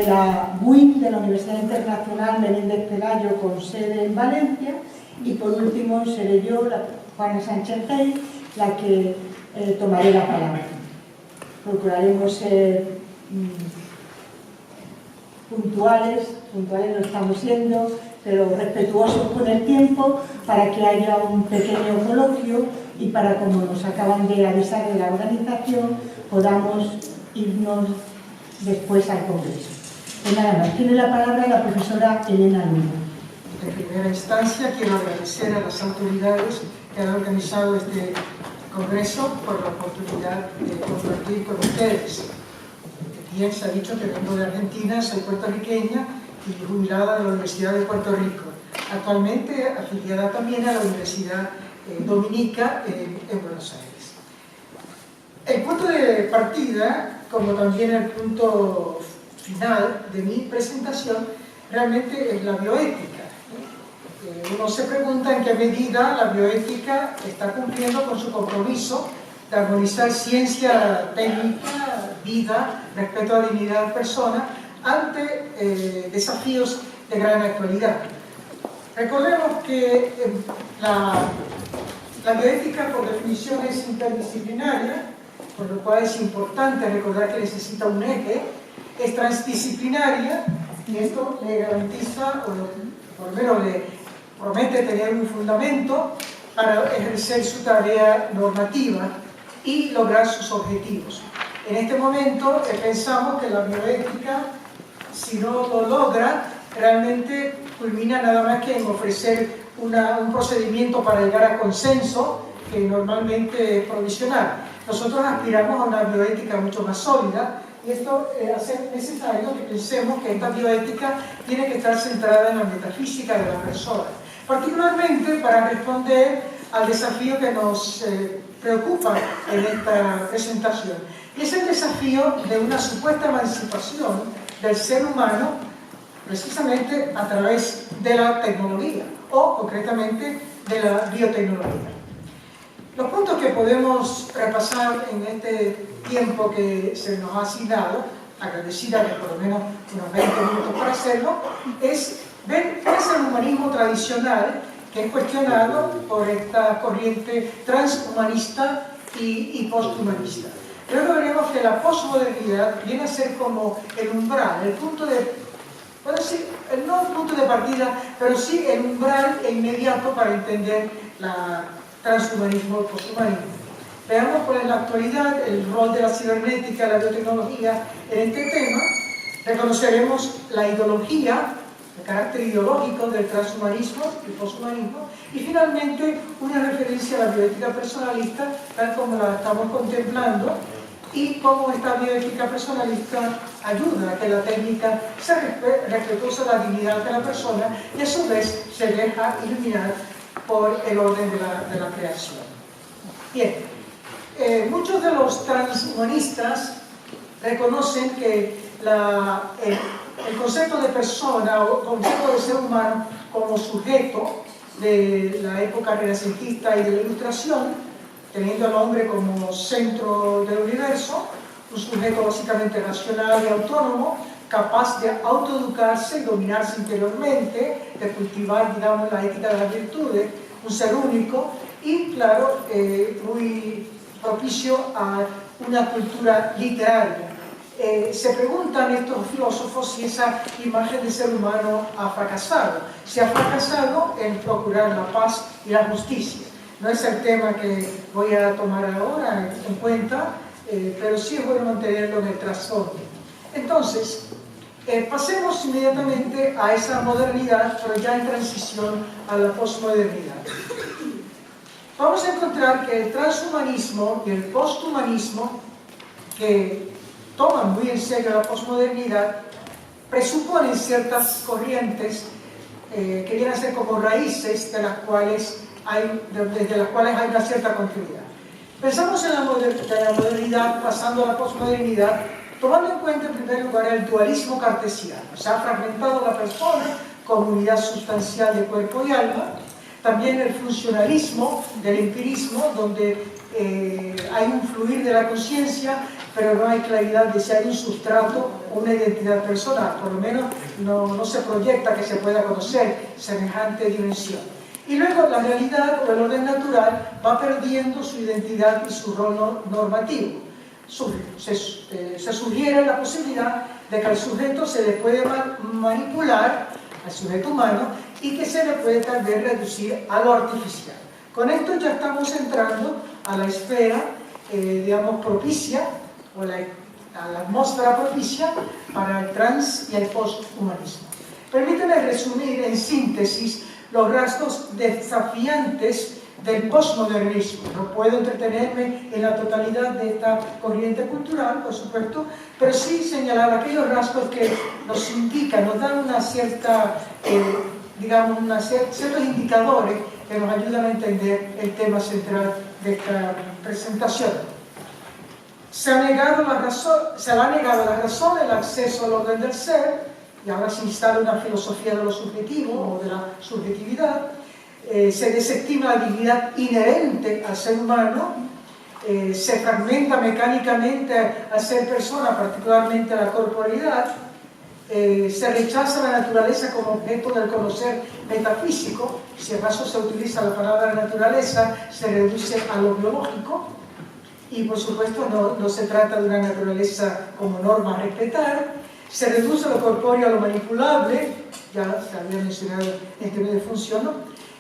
la UIM, de la Universidad Internacional Menéndez Pelayo, con sede en Valencia, y por último seré yo, Juana Sánchez Rey, la que tomaré la palabra. Procuraremos ser puntuales lo estamos siendo, pero respetuosos con el tiempo, para que haya un pequeño coloquio y para, como nos acaban de avisar de la organización, podamos irnos después al Congreso. Pues nada más, tiene la palabra la profesora Elena Luna. En primera instancia, quiero agradecer a las autoridades que han organizado este Congreso por la oportunidad de compartir con ustedes. Bien, se ha dicho que vengo de Argentina, soy puertorriqueña y jubilada de la Universidad de Puerto Rico. Actualmente afiliada también a la Universidad Dominica en Buenos Aires. El punto de partida, como también el punto final de mi presentación, realmente es la bioética. Uno se pregunta en qué medida la bioética está cumpliendo con su compromiso de armonizar ciencia, técnica, vida, respeto a la dignidad de la persona ante desafíos de gran actualidad. Recordemos que la bioética, por definición, es interdisciplinaria, por lo cual es importante recordar que necesita un eje, es transdisciplinaria, y esto le garantiza, o por lo menos le promete tener un fundamento para ejercer su tarea normativa y lograr sus objetivos. En este momento pensamos que la bioética, si no lo logra, realmente culmina nada más que en ofrecer un procedimiento para llegar a consenso, que normalmente es provisional. Nosotros aspiramos a una bioética mucho más sólida, y esto hace necesario que pensemos que esta bioética tiene que estar centrada en la metafísica de la persona, particularmente para responder al desafío que nos preocupa en esta presentación, y es el desafío de una supuesta emancipación del ser humano precisamente a través de la tecnología, o concretamente de la biotecnología. Los puntos que podemos repasar en este tiempo que se nos ha asignado, agradecida de por lo menos unos 20 minutos para hacerlo, es ver qué es el humanismo tradicional, que es cuestionado por esta corriente transhumanista y posthumanista. Luego veremos que la posmodernidad viene a ser como el umbral, el punto de, puedo decir, no el punto de partida, pero sí el umbral inmediato para entender la transhumanismo y posthumanismo. Veamos cuál es la actualidad, el rol de la cibernética, la biotecnología en este tema. Reconoceremos la ideología, el carácter ideológico del transhumanismo y posthumanismo, y finalmente una referencia a la bioética personalista, tal como la estamos contemplando, y cómo esta bioética personalista ayuda a que la técnica sea respetuosa de la dignidad de la persona y a su vez se deja iluminar por el orden de la creación. Bien, muchos de los transhumanistas reconocen que el concepto de persona o concepto de ser humano como sujeto de la época renacentista y de la Ilustración, teniendo al hombre como centro del universo, un sujeto básicamente racional y autónomo, capaz de autoeducarse y dominarse interiormente, de cultivar, digamos, la ética de las virtudes, un ser único y, claro, muy propicio a una cultura literaria. Se preguntan estos filósofos si esa imagen de ser humano ha fracasado. Si ha fracasado en procurar la paz y la justicia. No es el tema que voy a tomar ahora en cuenta, pero sí es bueno mantenerlo en el trasfondo. Entonces, pasemos inmediatamente a esa modernidad, pero ya en transición a la posmodernidad. Vamos a encontrar que el transhumanismo y el posthumanismo, que toman muy en serio la posmodernidad, presuponen ciertas corrientes que vienen a ser como raíces desde las cuales hay una cierta continuidad. Pensamos en la modernidad pasando a la posmodernidad, tomando en cuenta en primer lugar el dualismo cartesiano. Se ha fragmentado la persona como unidad sustancial de cuerpo y alma. También el funcionalismo del empirismo, donde hay un fluir de la conciencia pero no hay claridad de si hay un sustrato o una identidad personal, por lo menos no se proyecta que se pueda conocer semejante dimensión. Y luego la realidad o el orden natural va perdiendo su identidad y su rol normativo. Se sugiere la posibilidad de que al sujeto se le puede manipular, al sujeto humano, y que se le puede tal vez reducir a lo artificial. Con esto ya estamos entrando a la esfera, digamos, propicia, o a la atmósfera propicia para el trans y el posthumanismo. Permíteme resumir en síntesis los rasgos desafiantes del postmodernismo. No puedo entretenerme en la totalidad de esta corriente cultural, por supuesto, pero sí señalar aquellos rasgos que nos indican, nos dan una cierta, digamos, ciertos indicadores que nos ayudan a entender el tema central de esta presentación. Se le ha negado la razón, el acceso al orden del ser, y ahora se instala una filosofía de lo subjetivo o de la subjetividad. Se desestima la dignidad inherente al ser humano, se fragmenta mecánicamente al ser persona, particularmente a la corporeidad, se rechaza la naturaleza como objeto del conocer metafísico, si acaso se utiliza la palabra naturaleza, se reduce a lo biológico, y por supuesto no se trata de una naturaleza como norma a respetar. Se reduce lo corpóreo a lo manipulable, ya se había mencionado en términos de función, ¿no?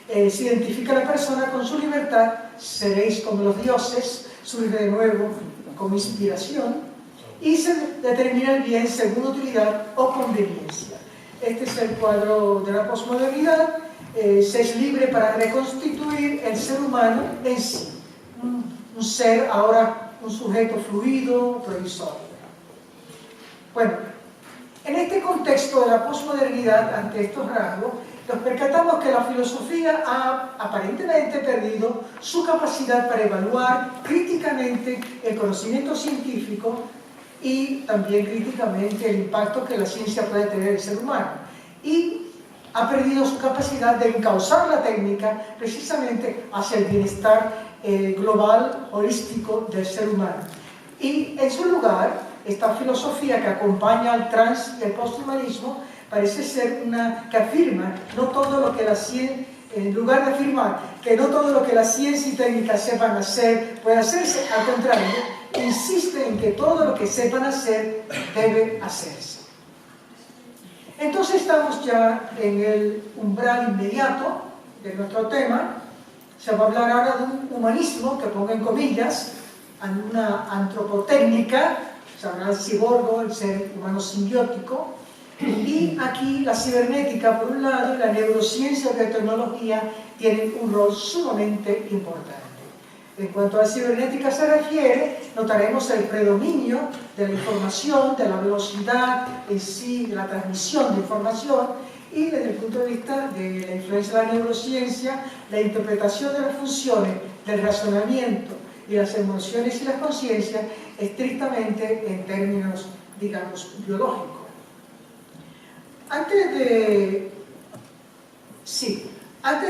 Se identifica a la persona con su libertad, seréis como los dioses, surge de nuevo como inspiración, y se determina el bien según utilidad o conveniencia. Este es el cuadro de la posmodernidad. Se es libre para reconstituir el ser humano en sí, un ser ahora un sujeto fluido, provisorio. Bueno, en este contexto de la posmodernidad, ante estos rasgos, nos percatamos que la filosofía ha aparentemente perdido su capacidad para evaluar críticamente el conocimiento científico y también críticamente el impacto que la ciencia puede tener en el ser humano. Y ha perdido su capacidad de encauzar la técnica precisamente hacia el bienestar global, holístico del ser humano. Y en su lugar, esta filosofía que acompaña al trans y al posthumanismo parece ser una que afirma no todo lo que la ciencia, en lugar de afirmar que no todo lo que la ciencia y técnica sepan hacer puede hacerse, al contrario, insiste en que todo lo que sepan hacer debe hacerse. Entonces estamos ya en el umbral inmediato de nuestro tema. Se va a hablar ahora de un humanismo, que pongo en comillas, una antropotécnica, se habla del ciborgo, el ser humano simbiótico, y aquí la cibernética por un lado y la neurociencia y la biotecnología tienen un rol sumamente importante. En cuanto a la cibernética se refiere, notaremos el predominio de la información, de la velocidad en sí, de la transmisión de información, y desde el punto de vista de la influencia de la neurociencia, la interpretación de las funciones del razonamiento y las emociones y las conciencias estrictamente en términos, digamos, biológicos. Antes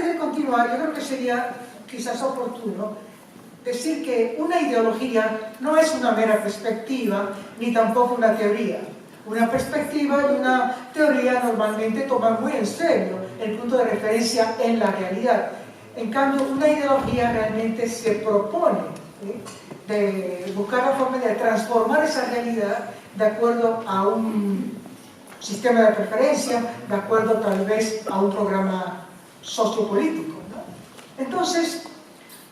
de continuar, yo creo que sería quizás oportuno decir que una ideología no es una mera perspectiva, ni tampoco una teoría. Una perspectiva y una teoría normalmente toman muy en serio el punto de referencia en la realidad. En cambio, una ideología realmente se propone de buscar la forma de transformar esa realidad de acuerdo a un sistema de preferencia, de acuerdo tal vez a un programa sociopolítico, ¿no? Entonces,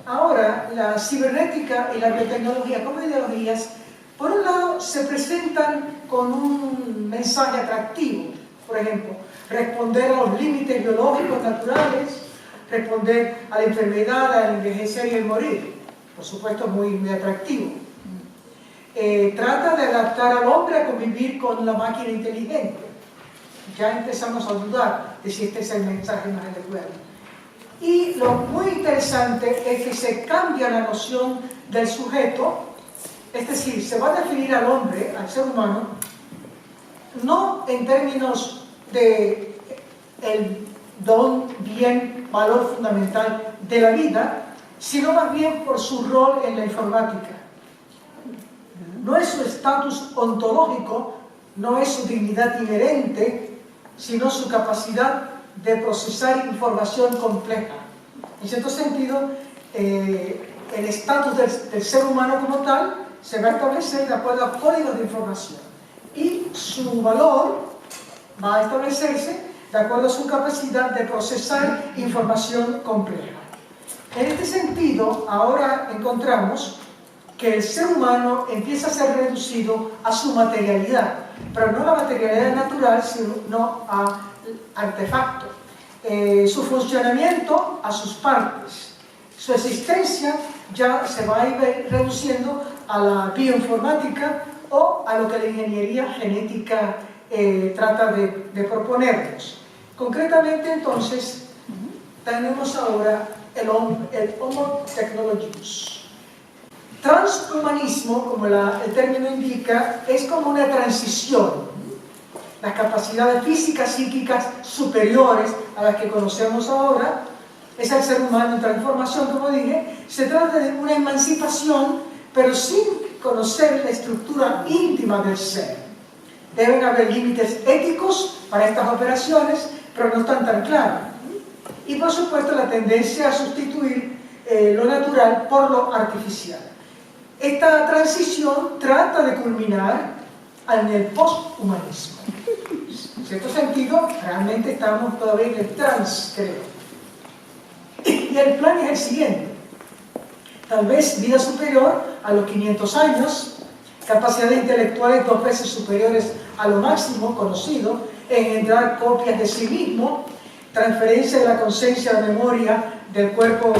ahora la cibernética y la biotecnología como ideologías, por un lado, se presentan con un mensaje atractivo. Por ejemplo, responder a los límites biológicos naturales, responder a la enfermedad, al envejecer y al morir. Por supuesto, muy atractivo. Trata de adaptar al hombre a convivir con la máquina inteligente. Ya empezamos a dudar de si este es el mensaje más adecuado. Y lo muy interesante es que se cambia la noción del sujeto, es decir, se va a definir al hombre, al ser humano, no en términos de el don, bien, valor fundamental de la vida, sino más bien por su rol en la informática. no es su estatus ontológico, no es su dignidad inherente, sino su capacidad de procesar información compleja. En cierto sentido, el estatus del ser humano como tal se va a establecer de acuerdo a códigos de información y su valor va a establecerse de acuerdo a su capacidad de procesar información compleja. En este sentido, ahora encontramos que el ser humano empieza a ser reducido a su materialidad, pero no a la materialidad natural, sino a artefacto. Su funcionamiento a sus partes. Su existencia ya se va a ir reduciendo a la bioinformática o a lo que la ingeniería genética trata de proponernos. Concretamente, entonces, tenemos ahora el Homo technologicus. Transhumanismo, como el término indica, es como una transición. Las capacidades físicas, psíquicas superiores a las que conocemos ahora, es el ser humano en transformación, como dije. Se trata de una emancipación, pero sin conocer la estructura íntima del ser. Deben haber límites éticos para estas operaciones, pero no están tan claros. Y por supuesto la tendencia a sustituir lo natural por lo artificial. Esta transición trata de culminar en el posthumanismo. En cierto sentido, realmente estamos todavía en el trans, creo. Y el plan es el siguiente. Tal vez vida superior a los 500 años, capacidades intelectuales 2 veces superiores a lo máximo conocido, engendrar copias de sí mismo, transferencia de la conciencia de memoria del cuerpo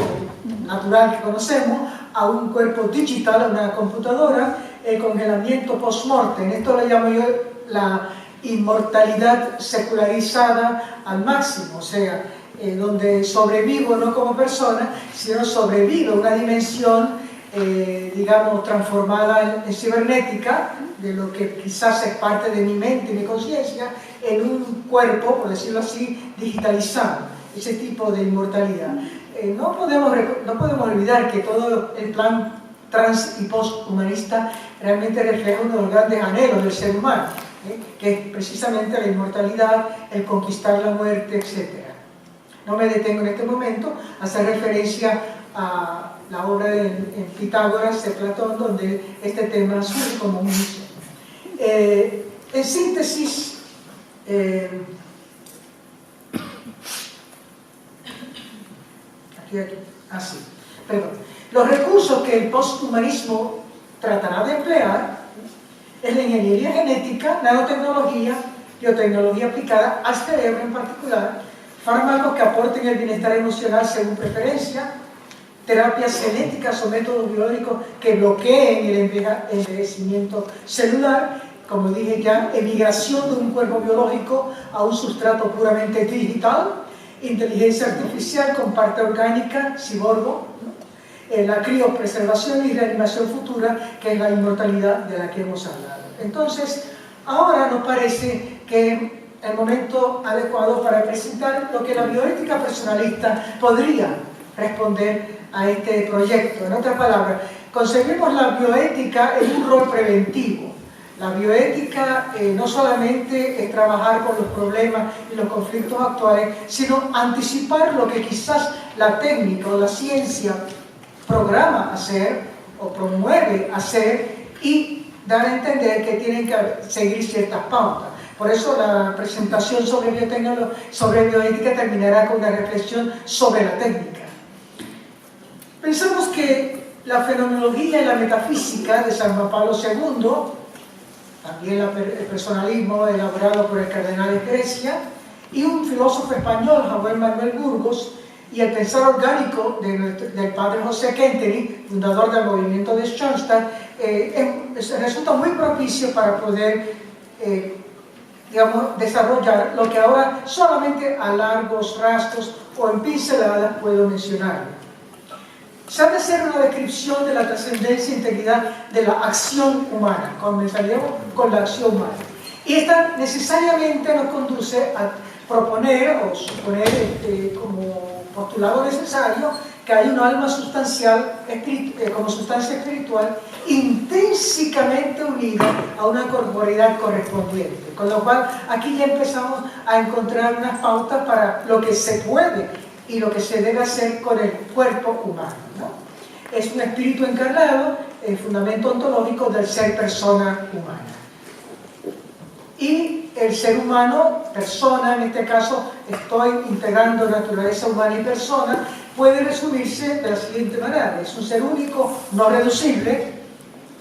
natural que conocemos a un cuerpo digital, a una computadora, el congelamiento post-mortem. Esto lo llamo yo la inmortalidad secularizada al máximo, o sea, donde sobrevivo no como persona, sino sobrevivo una dimensión, digamos, transformada en cibernética, de lo que quizás es parte de mi mente y mi conciencia, en un cuerpo, por decirlo así, digitalizado, ese tipo de inmortalidad. No podemos olvidar que todo el plan trans y posthumanista realmente refleja uno de los grandes anhelos del ser humano, que es precisamente la inmortalidad, el conquistar la muerte, etc. No me detengo en este momento a hacer referencia a la obra en Pitágoras de Platón, donde este tema surge como un inicio. En síntesis, los recursos que el posthumanismo tratará de emplear es la ingeniería genética, nanotecnología, biotecnología aplicada al cerebro en particular, fármacos que aporten el bienestar emocional según preferencia, terapias genéticas o métodos biológicos que bloqueen el envejecimiento celular, como dije ya, emigración de un cuerpo biológico a un sustrato puramente digital, inteligencia artificial con parte orgánica, ciborgo, la criopreservación y reanimación futura, que es la inmortalidad de la que hemos hablado. Entonces, ahora nos parece que el momento adecuado para presentar lo que la bioética personalista podría responder a este proyecto. En otras palabras, concebimos la bioética en un rol preventivo. La bioética no solamente es trabajar con los problemas y los conflictos actuales, sino anticipar lo que quizás la técnica o la ciencia programa hacer o promueve hacer y dar a entender que tienen que seguir ciertas pautas. Por eso la presentación sobre bioética terminará con una reflexión sobre la técnica. Pensamos que la fenomenología y la metafísica de San Juan Pablo II, también el personalismo elaborado por el cardenal de Grecia, y un filósofo español, Joaquín Manuel Burgos, y el pensar orgánico del padre José Kentenich, fundador del movimiento de Schoenstatt, resulta muy propicio para poder digamos, desarrollar lo que ahora solamente a largos rasgos o en pinceladas puedo mencionar. Se ha de hacer una descripción de la trascendencia e integridad de la acción humana. Comenzaríamos con la acción humana. Y esta necesariamente nos conduce a proponer o suponer como postulado necesario que hay un alma sustancial, como sustancia espiritual, intrínsecamente unida a una corporeidad correspondiente. Con lo cual, aquí ya empezamos a encontrar unas pautas para lo que se puede y lo que se debe hacer con el cuerpo humano, ¿no? Es un espíritu encarnado, el fundamento ontológico del ser persona humana. Y el ser humano, persona, en este caso estoy integrando naturaleza humana y persona, puede resumirse de la siguiente manera: es un ser único, no reducible,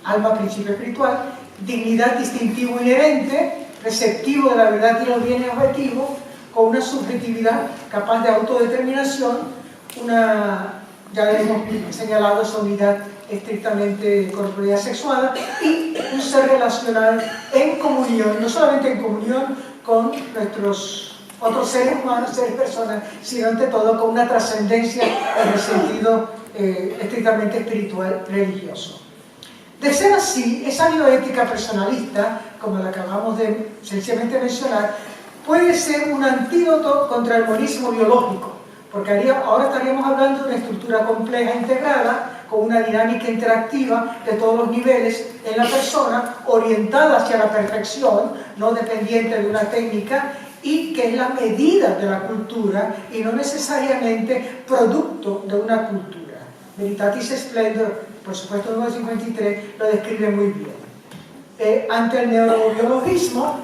alma, principio espiritual, dignidad, distintivo inherente, receptivo de la verdad y los bienes objetivos, con una subjetividad capaz de autodeterminación, ya hemos señalado esa unidad estrictamente corporeal sexuada, y un ser relacional en comunión, no solamente en comunión con nuestros otros seres humanos, seres personas, sino ante todo con una trascendencia en el sentido estrictamente espiritual religioso. De ser así, esa bioética personalista, como la acabamos de sencillamente mencionar, puede ser un antídoto contra el monismo biológico, porque ahora estaríamos hablando de una estructura compleja integrada, con una dinámica interactiva de todos los niveles en la persona, orientada hacia la perfección, no dependiente de una técnica, y que es la medida de la cultura y no necesariamente producto de una cultura. Veritatis Splendor, por supuesto, el número 53 lo describe muy bien. Ante el neurobiologismo,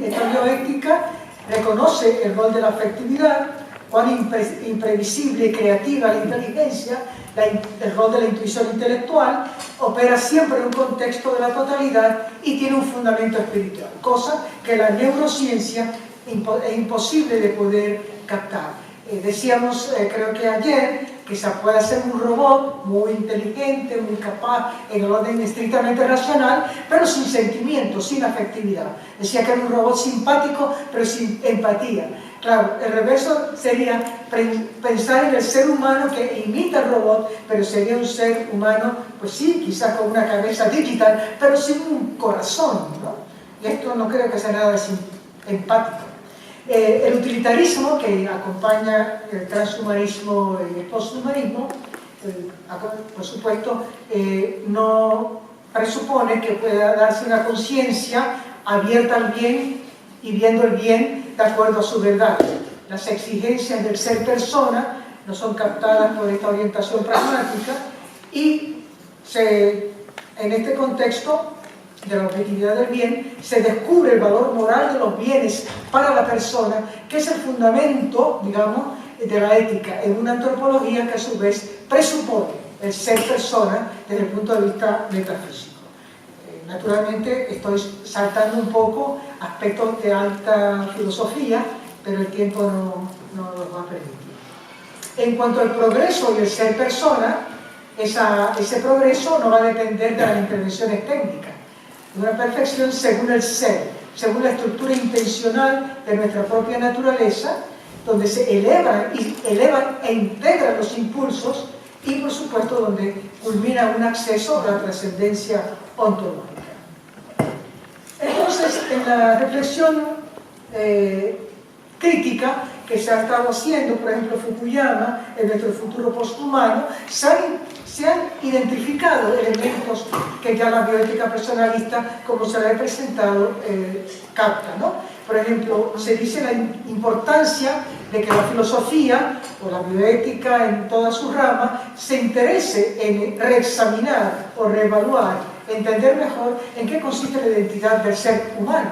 esta bioética reconoce el rol de la afectividad, cuán imprevisible y creativa la inteligencia, el rol de la intuición intelectual, opera siempre en un contexto de la totalidad y tiene un fundamento espiritual, cosa que la neurociencia es imposible de poder captar. Decíamos, creo que ayer, que se puede hacer un robot muy inteligente, muy capaz, en el orden estrictamente racional, pero sin sentimiento, sin afectividad. Decía que era un robot simpático, pero sin empatía. Claro, el reverso sería pensar en el ser humano que imita al robot, pero sería un ser humano, pues sí, quizás con una cabeza digital, pero sin un corazón, ¿no? Y esto no creo que sea nada empático. El utilitarismo, que acompaña el transhumanismo y el posthumanismo, por supuesto, no presupone que pueda darse una conciencia abierta al bien y viendo el bien de acuerdo a su verdad. Las exigencias del ser persona no son captadas por esta orientación pragmática y en este contexto de la objetividad del bien se descubre el valor moral de los bienes para la persona, que es el fundamento, digamos, de la ética, en una antropología que a su vez presupone el ser persona desde el punto de vista metafísico. Naturalmente estoy saltando un poco aspectos de alta filosofía, pero el tiempo no nos va a permitir. En cuanto al progreso y el ser persona, ese progreso no va a depender de las intervenciones técnicas, de una perfección según el ser, según la estructura intencional de nuestra propia naturaleza, donde se elevan e integran los impulsos y, por supuesto, donde culmina un acceso a la trascendencia ontológica. Entonces, en la reflexión crítica que se ha estado haciendo, por ejemplo, Fukuyama, en nuestro futuro posthumano, se han identificado elementos que ya la bioética personalista, como se la he presentado, capta, ¿no? Por ejemplo, se dice la importancia de que la filosofía o la bioética en todas sus ramas se interese en reexaminar o reevaluar, entender mejor en qué consiste la identidad del ser humano,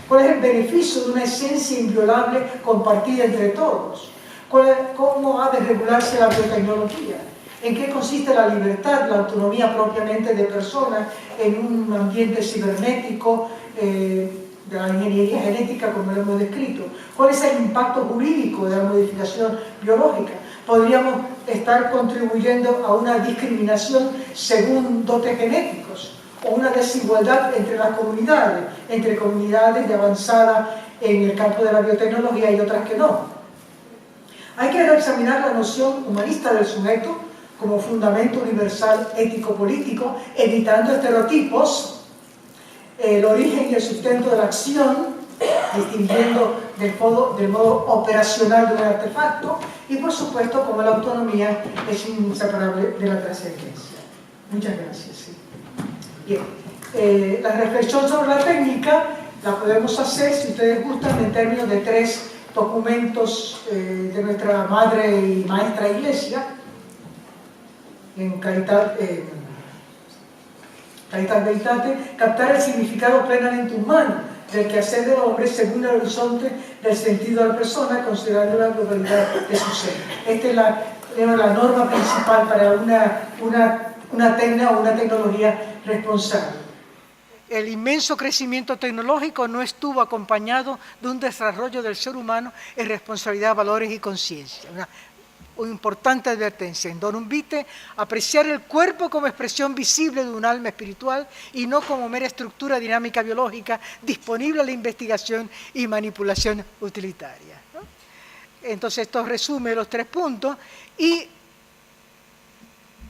cuál es el beneficio de una esencia inviolable compartida entre todos, cómo ha de regularse la biotecnología, en qué consiste la libertad, la autonomía propiamente de persona en un ambiente cibernético, de la ingeniería genética como lo hemos descrito, cuál es el impacto jurídico de la modificación biológica. Podríamos estar contribuyendo a una discriminación según dotes genéticos o una desigualdad entre las comunidades, entre comunidades de avanzada en el campo de la biotecnología y otras que no. Hay que reexaminar la noción humanista del sujeto como fundamento universal ético-político, evitando estereotipos, el origen y el sustento de la acción, distinguiendo del modo operacional de un artefacto, y por supuesto como la autonomía es inseparable de la trascendencia. Muchas gracias. Sí. Bien, la reflexión sobre la técnica la podemos hacer, si ustedes gustan, en términos de 3 documentos de nuestra madre y maestra Iglesia, en Caritas Veritate, captar el significado plenamente humano del quehacer del hombre según el horizonte del sentido de la persona, considerando la globalidad de su ser. Esta es la norma principal para una tecnología responsable. El inmenso crecimiento tecnológico no estuvo acompañado de un desarrollo del ser humano en responsabilidad, valores y conciencia. Una importante advertencia en Donum Vitae: apreciar el cuerpo como expresión visible de un alma espiritual y no como mera estructura dinámica biológica disponible a la investigación y manipulación utilitaria, ¿no? Entonces esto resume los 3 puntos y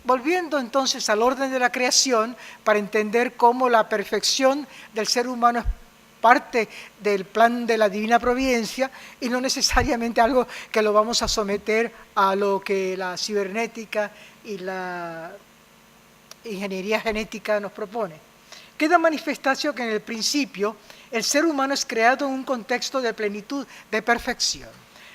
volviendo entonces al orden de la creación para entender cómo la perfección del ser humano es parte del plan de la divina providencia y no necesariamente algo que lo vamos a someter a lo que la cibernética y la ingeniería genética nos propone. Queda manifestación que en el principio el ser humano es creado en un contexto de plenitud, de perfección.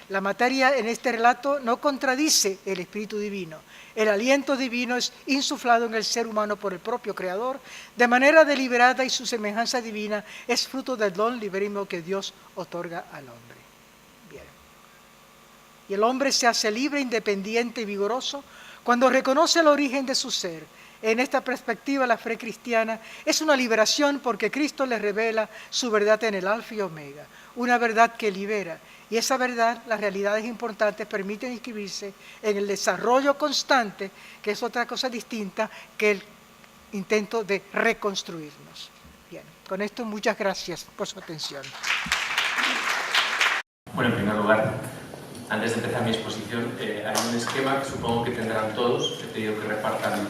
La materia en este relato no contradice el espíritu divino. El aliento divino es insuflado en el ser humano por el propio Creador de manera deliberada y su semejanza divina es fruto del don libérrimo que Dios otorga al hombre. Bien. Y el hombre se hace libre, independiente y vigoroso cuando reconoce el origen de su ser. En esta perspectiva, la fe cristiana es una liberación porque Cristo le revela su verdad en el alfa y omega, una verdad que libera. Y esa verdad, las realidades importantes permiten inscribirse en el desarrollo constante, que es otra cosa distinta que el intento de reconstruirnos. Bien, con esto muchas gracias por su atención. Bueno, en primer lugar, antes de empezar mi exposición, hay un esquema que supongo que tendrán todos. He pedido que repartan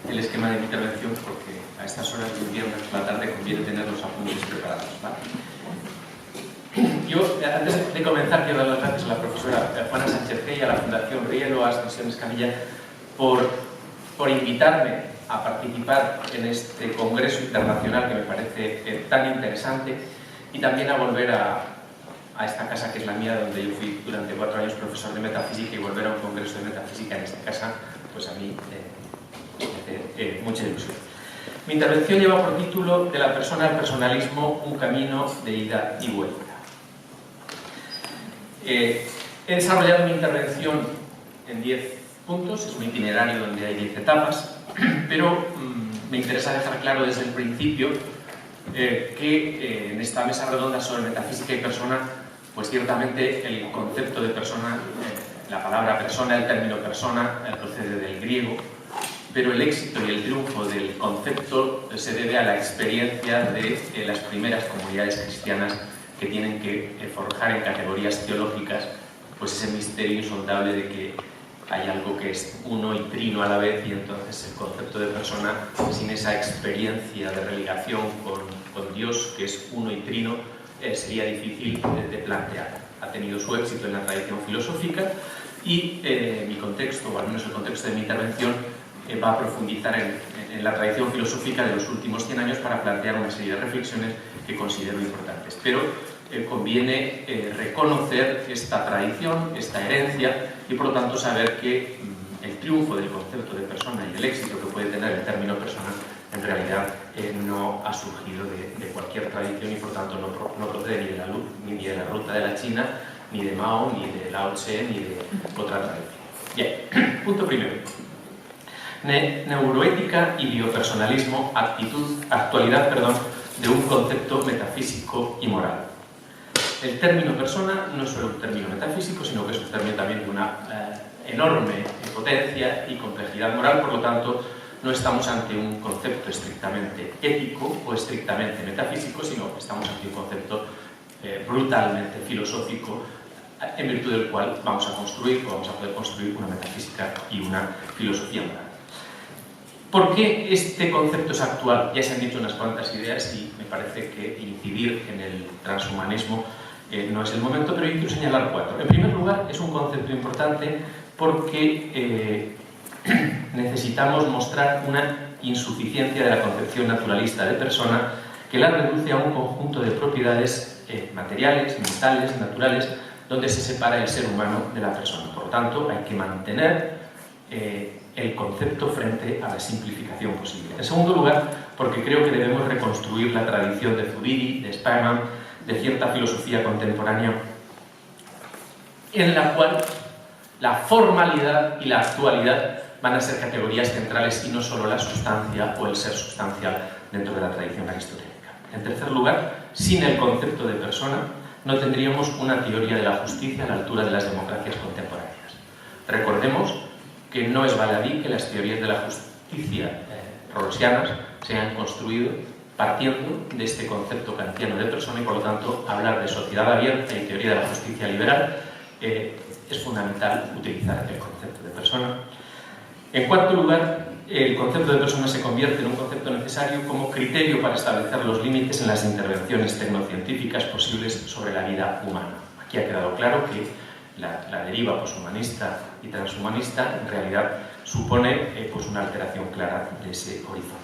el esquema de mi intervención porque a estas horas del viernes por la tarde conviene tener los apuntes preparados, ¿vale? Yo, antes de comenzar, quiero dar las gracias a la profesora Juana Sánchez Gey, a la Fundación Rielo, a Ascensión Escamilla, por invitarme a participar en este congreso internacional que me parece tan interesante, y también a volver a esta casa que es la mía, donde yo fui durante 4 años profesor de metafísica, y volver a un congreso de metafísica en esta casa, pues a mí me hace mucha ilusión. Mi intervención lleva por título "De la persona al personalismo, un camino de ida y vuelta". He desarrollado mi intervención en 10 puntos, es un itinerario donde hay 10 etapas, pero me interesa dejar claro desde el principio que en esta mesa redonda sobre metafísica y persona, pues ciertamente el concepto de persona, la palabra persona, el término persona, procede del griego, pero el éxito y el triunfo del concepto se debe a la experiencia de las primeras comunidades cristianas que tienen que forjar en categorías teológicas pues ese misterio insondable de que hay algo que es uno y trino a la vez, y entonces el concepto de persona, sin esa experiencia de religación con Dios, que es uno y trino, sería difícil de plantear. Ha tenido su éxito en la tradición filosófica y mi contexto, o al menos el contexto de mi intervención, va a profundizar en la tradición filosófica de los últimos 100 años para plantear una serie de reflexiones que considero importantes. Pero conviene reconocer esta tradición, esta herencia, y por lo tanto saber que el triunfo del concepto de persona y el éxito que puede tener el término persona en realidad no ha surgido de cualquier tradición, y por tanto no procede ni de la ruta de la China, ni de Mao, ni de Lao Tse, ni de otra tradición. Bien, punto primero. Neuroética y biopersonalismo, actualidad de un concepto metafísico y moral. El término persona no es solo un término metafísico, sino que es un término también de una enorme potencia y complejidad moral. Por lo tanto, no estamos ante un concepto estrictamente ético o estrictamente metafísico, sino que estamos ante un concepto brutalmente filosófico, en virtud del cual vamos a poder construir una metafísica y una filosofía moral. ¿Por qué este concepto es actual? Ya se han dicho unas cuantas ideas y me parece que incidir en el transhumanismo no es el momento, pero yo quiero señalar 4. En primer lugar, es un concepto importante porque necesitamos mostrar una insuficiencia de la concepción naturalista de persona que la reduce a un conjunto de propiedades materiales, mentales, naturales, donde se separa el ser humano de la persona. Por lo tanto, hay que mantener el concepto frente a la simplificación posible. En segundo lugar, porque creo que debemos reconstruir la tradición de Zubiri, de Spellman, de cierta filosofía contemporánea, en la cual la formalidad y la actualidad van a ser categorías centrales y no solo la sustancia o el ser sustancial dentro de la tradición aristotélica. En tercer lugar, sin el concepto de persona, no tendríamos una teoría de la justicia a la altura de las democracias contemporáneas. Recordemos que no es baladí que las teorías de la justicia rawlsianas se han construido partiendo de este concepto kantiano de persona y, por lo tanto, hablar de sociedad abierta y teoría de la justicia liberal es fundamental utilizar el concepto de persona. En cuarto lugar, el concepto de persona se convierte en un concepto necesario como criterio para establecer los límites en las intervenciones tecnocientíficas posibles sobre la vida humana. Aquí ha quedado claro que la deriva poshumanista y transhumanista en realidad supone una alteración clara de ese horizonte.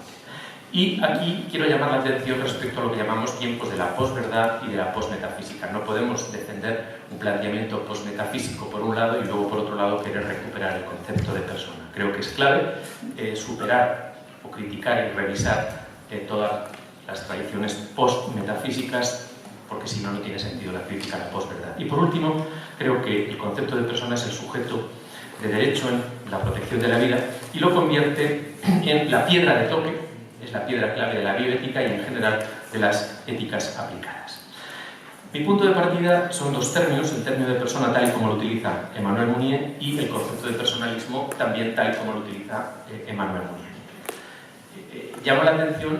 Y aquí quiero llamar la atención respecto a lo que llamamos tiempos de la posverdad y de la posmetafísica. No podemos defender un planteamiento posmetafísico por un lado y luego por otro lado querer recuperar el concepto de persona. Creo que es clave superar o criticar y revisar todas las tradiciones postmetafísicas, porque si no, no tiene sentido la crítica a la posverdad. Y por último, creo que el concepto de persona es el sujeto de derecho en la protección de la vida y lo convierte en la piedra de toque, es la piedra clave de la bioética y en general de las éticas aplicadas. Mi punto de partida son dos términos, el término de persona tal y como lo utiliza Emmanuel Mounier y el concepto de personalismo también tal y como lo utiliza Emmanuel Mounier. Llamo la atención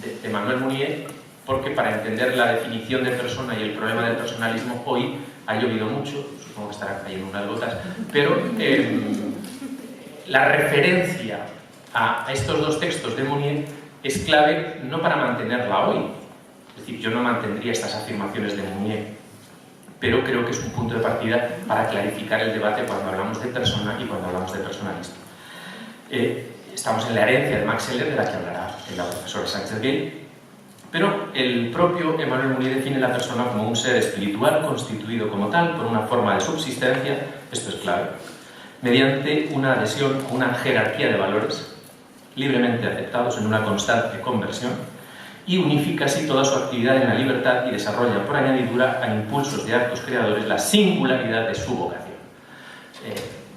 de Emmanuel Mounier porque para entender la definición de persona y el problema del personalismo hoy ha llovido mucho, supongo que estarán cayendo unas gotas, pero la referencia a estos dos textos de Mounier es clave no para mantenerla hoy. Es decir, yo no mantendría estas afirmaciones de Mounier, pero creo que es un punto de partida para clarificar el debate cuando hablamos de persona y cuando hablamos de personalismo. Estamos en la herencia de Max Scheler, de la que hablará la profesora Sánchez-Gay, pero el propio Emmanuel Mounier define la persona como un ser espiritual constituido como tal por una forma de subsistencia, esto es clave, mediante una adhesión a una jerarquía de valores libremente aceptados en una constante conversión y unifica así toda su actividad en la libertad y desarrolla por añadidura a impulsos de actos creadores la singularidad de su vocación.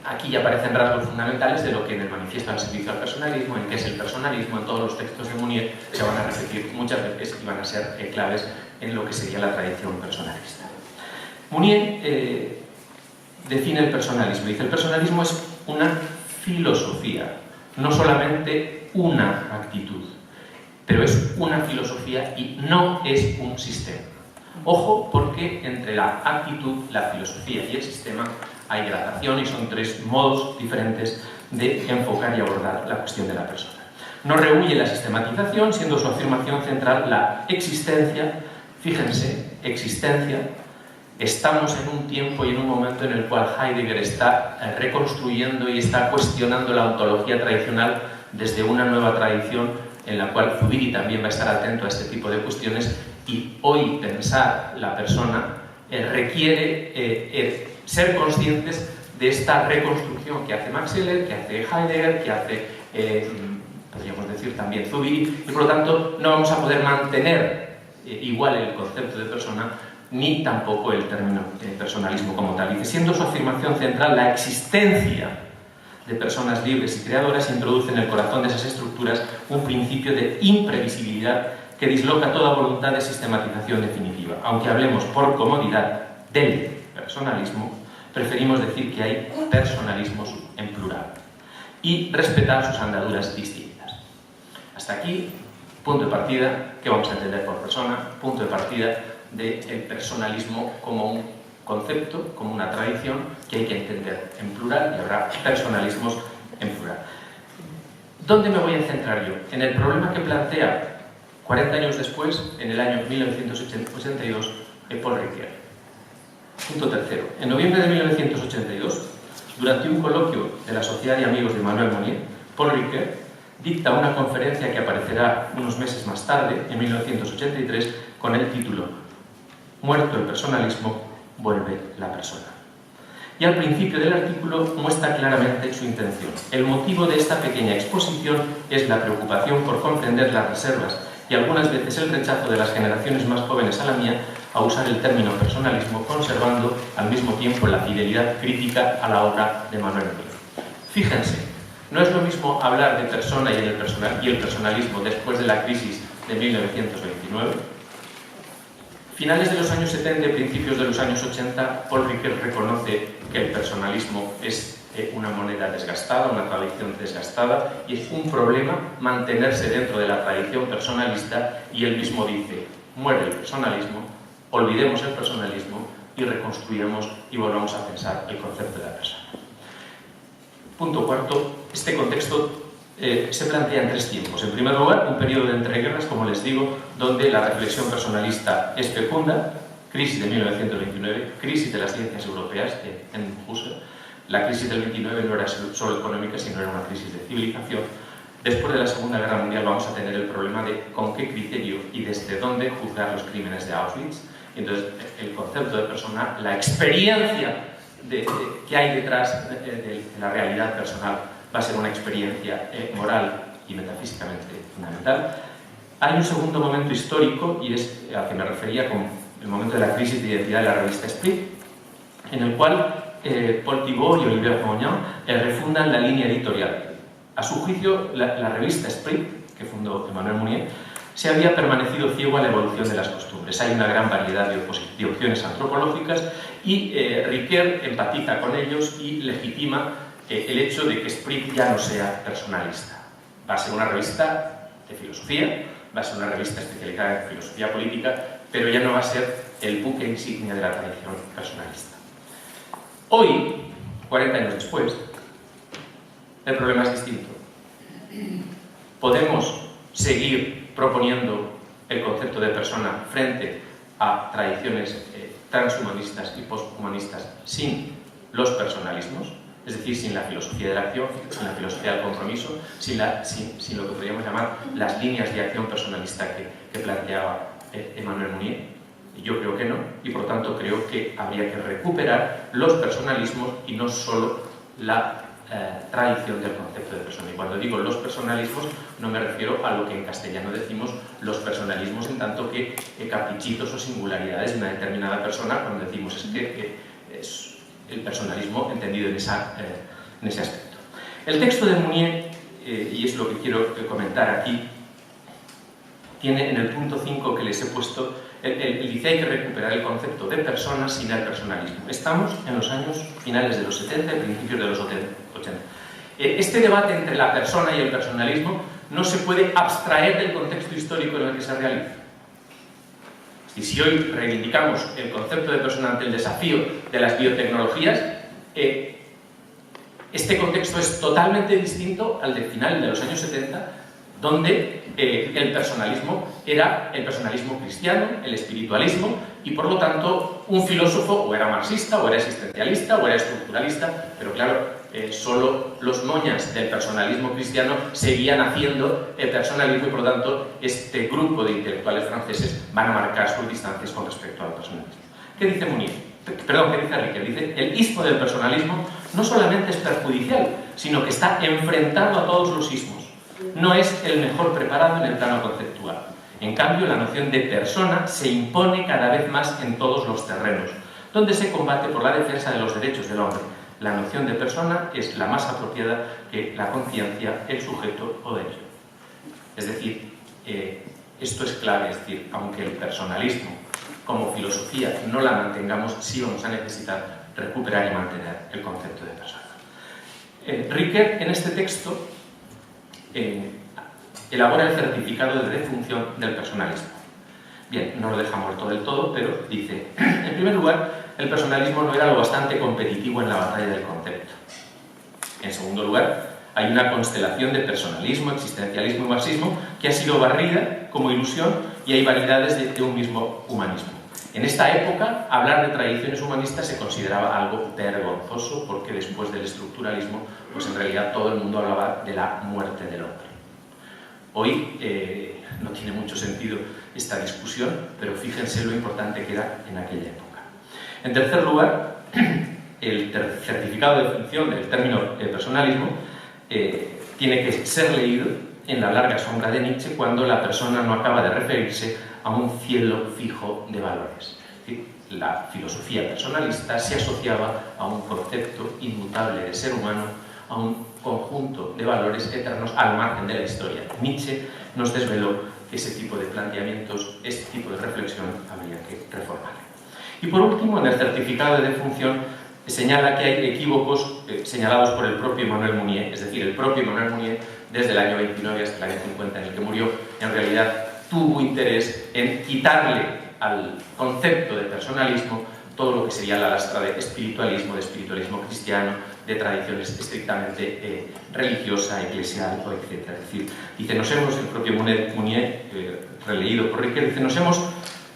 Aquí ya aparecen rasgos fundamentales de lo que en el manifiesto al servicio al personalismo, en qué es el personalismo, en todos los textos de Mounier se van a repetir muchas veces y van a ser claves en lo que sería la tradición personalista. Mounier define el personalismo, dice el personalismo es una filosofía, no solamente una actitud, pero es una filosofía y no es un sistema. Ojo, porque entre la actitud, la filosofía y el sistema hay gradación y son tres modos diferentes de enfocar y abordar la cuestión de la persona. No rehúye la sistematización, siendo su afirmación central la existencia. Fíjense, existencia. Estamos en un tiempo y en un momento en el cual Heidegger está reconstruyendo y está cuestionando la ontología tradicional desde una nueva tradición en la cual Zubiri también va a estar atento a este tipo de cuestiones y hoy pensar la persona requiere ser conscientes de esta reconstrucción que hace Max Scheler, que hace Heidegger, que hace, podríamos decir, también Zubiri, y por lo tanto no vamos a poder mantener igual el concepto de persona ni tampoco el término personalismo como tal. Dice, siendo su afirmación central la existencia de personas libres y creadoras, introduce en el corazón de esas estructuras un principio de imprevisibilidad que disloca toda voluntad de sistematización definitiva. Aunque hablemos por comodidad del personalismo, preferimos decir que hay personalismos en plural y respetar sus andaduras distintas. Hasta aquí, punto de partida, ¿qué vamos a entender por persona? Punto de partida del personalismo como un concepto, como una tradición que hay que entender en plural y habrá personalismos en plural. ¿Dónde me voy a centrar yo? En el problema que plantea 40 años después, en el año 1982, Paul Ricoeur. Punto tercero. En noviembre de 1982, durante un coloquio de la Sociedad de Amigos de Emmanuel Mounier, Paul Ricoeur dicta una conferencia que aparecerá unos meses más tarde, en 1983, con el título «Muerto el personalismo, vuelve la persona». Y al principio del artículo muestra claramente su intención. El motivo de esta pequeña exposición es la preocupación por comprender las reservas y algunas veces el rechazo de las generaciones más jóvenes a la mía a usar el término personalismo, conservando al mismo tiempo la fidelidad crítica a la obra de Manuel Mounier. Fíjense, no es lo mismo hablar de persona y el personalismo después de la crisis de 1929. Finales de los años 70 y principios de los años 80, Paul Ricoeur reconoce que el personalismo es una moneda desgastada, una tradición desgastada, y es un problema mantenerse dentro de la tradición personalista, y él mismo dice, muere el personalismo, olvidemos el personalismo y reconstruyamos y volvamos a pensar el concepto de la persona. Punto cuarto, este contexto se plantea en tres tiempos. En primer lugar, un periodo de entreguerras, como les digo, donde la reflexión personalista es fecunda, crisis de 1929, crisis de las ciencias europeas en Husserl. La crisis del 29 no era solo económica, sino era una crisis de civilización. Después de la Segunda Guerra Mundial vamos a tener el problema de con qué criterio y desde dónde juzgar los crímenes de Auschwitz. Entonces, el concepto de persona, la experiencia que hay detrás de la realidad personal, va a ser una experiencia moral y metafísicamente fundamental. Hay un segundo momento histórico, y es al que me refería con el momento de la crisis de identidad de la revista Esprit, en el cual Paul Thibault y Olivier Fognan refundan la línea editorial. A su juicio, la revista Esprit, que fundó Emmanuel Mounier, se había permanecido ciego a la evolución de las costumbres. Hay una gran variedad de opciones antropológicas y Ricoeur empatiza con ellos y legitima el hecho de que Esprit ya no sea personalista. Va a ser una revista de filosofía, va a ser una revista especializada en filosofía política, pero ya no va a ser el buque insignia de la tradición personalista. Hoy, 40 años después, el problema es distinto. Podemos seguir proponiendo el concepto de persona frente a tradiciones transhumanistas y posthumanistas sin los personalismos, es decir, sin la filosofía de la acción, sin la filosofía del compromiso, sin lo que podríamos llamar las líneas de acción personalista que planteaba Emmanuel Mounier. Yo creo que no, y por tanto creo que habría que recuperar los personalismos y no solo la tradición del concepto de persona. Y cuando digo los personalismos, no me refiero a lo que en castellano decimos los personalismos, en tanto que caprichitos o singularidades de una determinada persona, cuando decimos es el personalismo entendido en ese aspecto. El texto de Mounier, y es lo que quiero comentar aquí, tiene en el punto 5 que les he puesto, él dice hay que recuperar el concepto de persona sin el personalismo. Estamos en los años finales de los 70 y principios de los 80. Este debate entre la persona y el personalismo no se puede abstraer del contexto histórico en el que se realiza. Y si hoy reivindicamos el concepto de persona ante el desafío de las biotecnologías, este contexto es totalmente distinto al del final de los años 70, donde el personalismo era el personalismo cristiano, el espiritualismo, y por lo tanto un filósofo o era marxista, o era existencialista, o era estructuralista, pero claro, solo los moñas del personalismo cristiano seguían haciendo el personalismo, y por lo tanto este grupo de intelectuales franceses van a marcar sus distancias con respecto al personalismo. ¿Qué dice Mounier? Perdón, ¿qué dice Ricoeur? Dice, el ismo del personalismo no solamente es perjudicial, sino que está enfrentado a todos los ismos. No es el mejor preparado en el plano conceptual. En cambio, la noción de persona se impone cada vez más en todos los terrenos, donde se combate por la defensa de los derechos del hombre. La noción de persona es la más apropiada que la conciencia, el sujeto o ello. Es decir, esto es clave, es decir, aunque el personalismo como filosofía no la mantengamos, sí vamos a necesitar recuperar y mantener el concepto de persona. Ricoeur, en este texto, elabora el certificado de defunción del personalismo. Bien, no lo deja muerto del todo, pero dice, en primer lugar, el personalismo no era lo bastante competitivo en la batalla del concepto. En segundo lugar, hay una constelación de personalismo, existencialismo y marxismo que ha sido barrida como ilusión, y hay variedades de un mismo humanismo. En esta época, hablar de tradiciones humanistas se consideraba algo vergonzoso porque después del estructuralismo, pues en realidad todo el mundo hablaba de la muerte del hombre. Hoy no tiene mucho sentido esta discusión, pero fíjense lo importante que era en aquella época. En tercer lugar, el certificado de función del término personalismo tiene que ser leído en la larga sombra de Nietzsche cuando la persona no acaba de referirse a un cielo fijo de valores. Es decir, la filosofía personalista se asociaba a un concepto inmutable de ser humano, a un conjunto de valores eternos al margen de la historia. Nietzsche nos desveló que ese tipo de planteamientos, este tipo de reflexión, habría que reformar. Y por último, en el certificado de defunción señala que hay equívocos señalados por el propio Emmanuel Mounier, es decir, el propio Emmanuel Mounier, desde el año 29 hasta el año 50 en el que murió, en realidad tuvo interés en quitarle al concepto de personalismo todo lo que sería la lastra de espiritualismo cristiano, de tradiciones estrictamente religiosa, eclesial, etc. Es decir, dice, el propio Mounier, releído por Riquet, dice,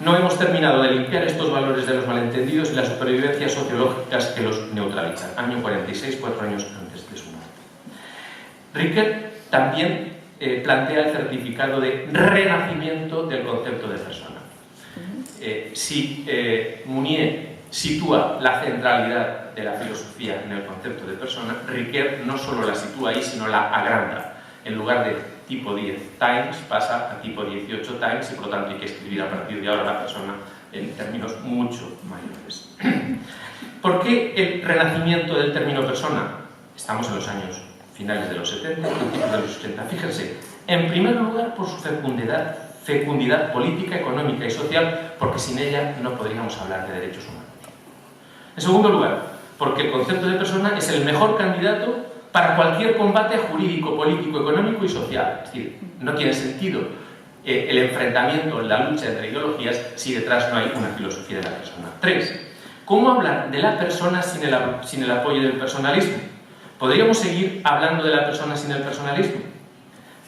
no hemos terminado de limpiar estos valores de los malentendidos y las supervivencias sociológicas que los neutralizan. Año 46, 4 años antes de su muerte. Riquet también plantea el certificado de renacimiento del concepto de persona. Si Mounier sitúa la centralidad de la filosofía en el concepto de persona, Riquet no solo la sitúa ahí, sino la agranda. En lugar de tipo 10 times, pasa a tipo 18 times y por lo tanto hay que escribir a partir de ahora la persona en términos mucho mayores. ¿Por qué el renacimiento del término persona? Estamos en los años finales de los 70, principios de los 80. Fíjense, en primer lugar por su fecundidad política, económica y social, porque sin ella no podríamos hablar de derechos humanos. En segundo lugar, porque el concepto de persona es el mejor candidato para cualquier combate jurídico, político, económico y social. Es decir, no tiene sentido el enfrentamiento, la lucha entre ideologías si detrás no hay una filosofía de la persona. 3. ¿Cómo hablar de la persona sin el apoyo del personalismo? ¿Podríamos seguir hablando de la persona sin el personalismo?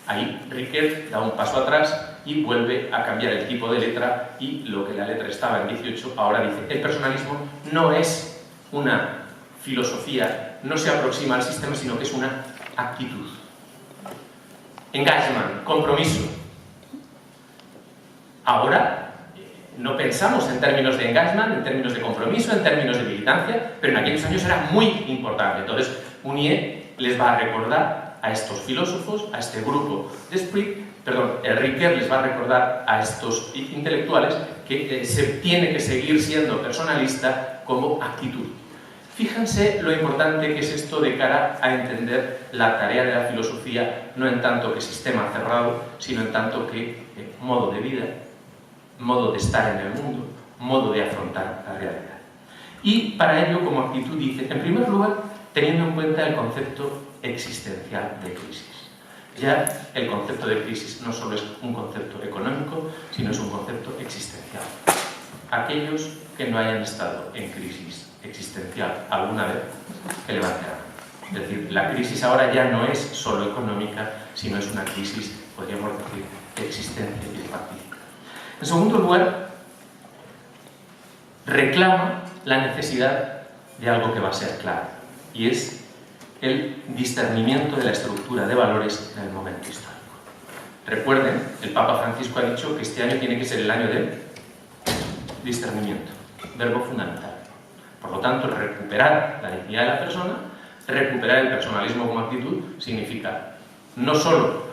Ahí Riquet da un paso atrás y vuelve a cambiar el tipo de letra y lo que la letra estaba en 18 ahora dice el personalismo no es una filosofía, no se aproxima al sistema, sino que es una actitud. Engagement, compromiso. Ahora no pensamos en términos de engagement, en términos de compromiso, en términos de militancia, pero en aquellos años era muy importante. Entonces, Mounier les va a recordar a estos filósofos, a este grupo de Riquet les va a recordar a estos intelectuales que se tiene que seguir siendo personalista como actitud. Fíjense lo importante que es esto de cara a entender la tarea de la filosofía, no en tanto que sistema cerrado, sino en tanto que modo de vida, modo de estar en el mundo, modo de afrontar la realidad. Y para ello, como actitud, dice, en primer lugar, teniendo en cuenta el concepto existencial de crisis. Ya el concepto de crisis no solo es un concepto económico, sino es un concepto existencial. Aquellos que no hayan estado en crisis existencial alguna vez, que levanten la mano. Es decir, la crisis ahora ya no es solo económica, sino es una crisis, podríamos decir, de existencia y de pacífica. En segundo lugar, reclama la necesidad de algo que va a ser claro, y es el discernimiento de la estructura de valores en el momento histórico. Recuerden, el Papa Francisco ha dicho que este año tiene que ser el año del discernimiento, verbo fundamental. Por lo tanto, recuperar la dignidad de la persona, recuperar el personalismo como actitud, significa no solo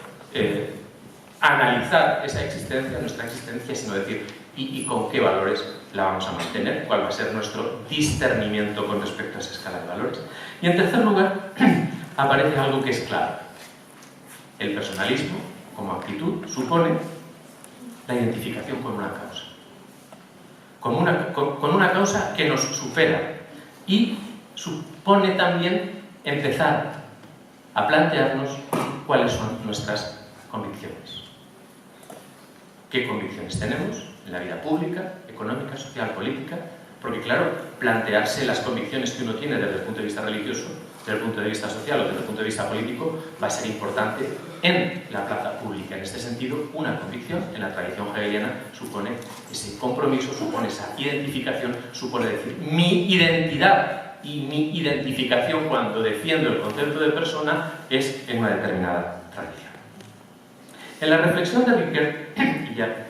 analizar esa existencia, nuestra existencia, sino decir, ¿y con qué valores la vamos a mantener? ¿Cuál va a ser nuestro discernimiento con respecto a esa escala de valores? Y en tercer lugar, aparece algo que es claro. El personalismo, como actitud, supone la identificación con una causa. Con una causa que nos supera y supone también empezar a plantearnos cuáles son nuestras convicciones. ¿Qué convicciones tenemos en la vida pública, económica, social, política? Porque claro, plantearse las convicciones que uno tiene desde el punto de vista religioso desde el punto de vista social o desde el punto de vista político, va a ser importante en la plaza pública. En este sentido, una convicción en la tradición hegeliana supone ese compromiso, supone esa identificación, supone decir mi identidad y mi identificación cuando defiendo el concepto de persona es en una determinada tradición. En la reflexión de Riquet, y ya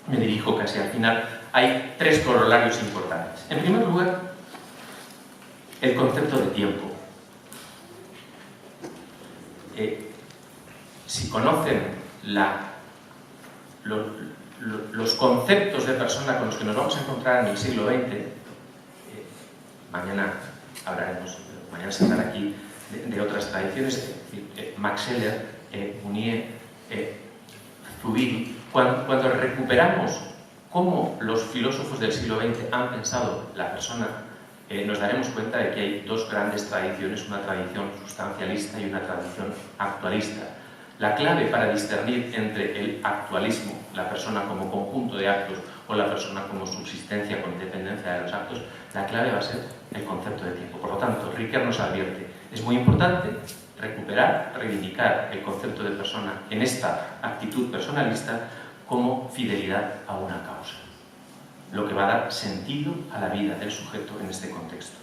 me dirijo casi al final, hay tres corolarios importantes. En primer lugar, el concepto de tiempo. Si conocen los conceptos de persona con los que nos vamos a encontrar en el siglo XX, mañana hablaremos, mañana se hablará aquí de otras tradiciones, Max Scheler, Mounier, Zubiri, cuando recuperamos cómo los filósofos del siglo XX han pensado la persona, nos daremos cuenta de que hay dos grandes tradiciones, una tradición sustancialista y una tradición actualista. La clave para discernir entre el actualismo, la persona como conjunto de actos, o la persona como subsistencia con independencia de los actos, la clave va a ser el concepto de tiempo. Por lo tanto, Riquet nos advierte, es muy importante recuperar, reivindicar el concepto de persona en esta actitud personalista como fidelidad a una causa, lo que va a dar sentido a la vida del sujeto en este contexto.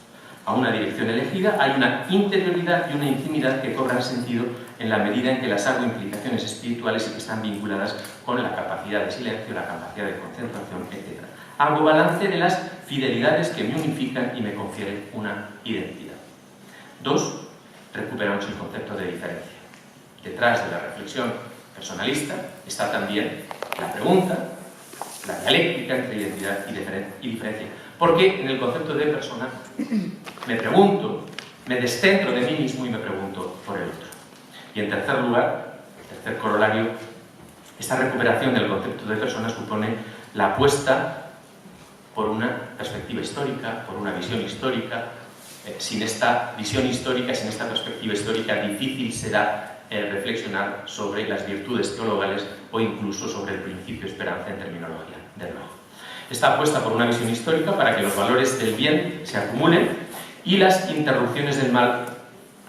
A una dirección elegida hay una interioridad y una intimidad que cobran sentido en la medida en que las hago implicaciones espirituales y que están vinculadas con la capacidad de silencio, la capacidad de concentración, etc. Hago balance de las fidelidades que me unifican y me confieren una identidad. 2. Recuperamos el concepto de diferencia. Detrás de la reflexión personalista está también la pregunta, la dialéctica entre identidad y diferencia. Porque en el concepto de persona me pregunto, me descentro de mí mismo y me pregunto por el otro. Y en tercer lugar, el tercer corolario, esta recuperación del concepto de persona supone la apuesta por una perspectiva histórica, por una visión histórica. Sin esta visión histórica, sin esta perspectiva histórica, difícil será reflexionar sobre las virtudes teologales o incluso sobre el principio esperanza en terminología del rojo. Esta apuesta por una visión histórica para que los valores del bien se acumulen y las interrupciones del mal,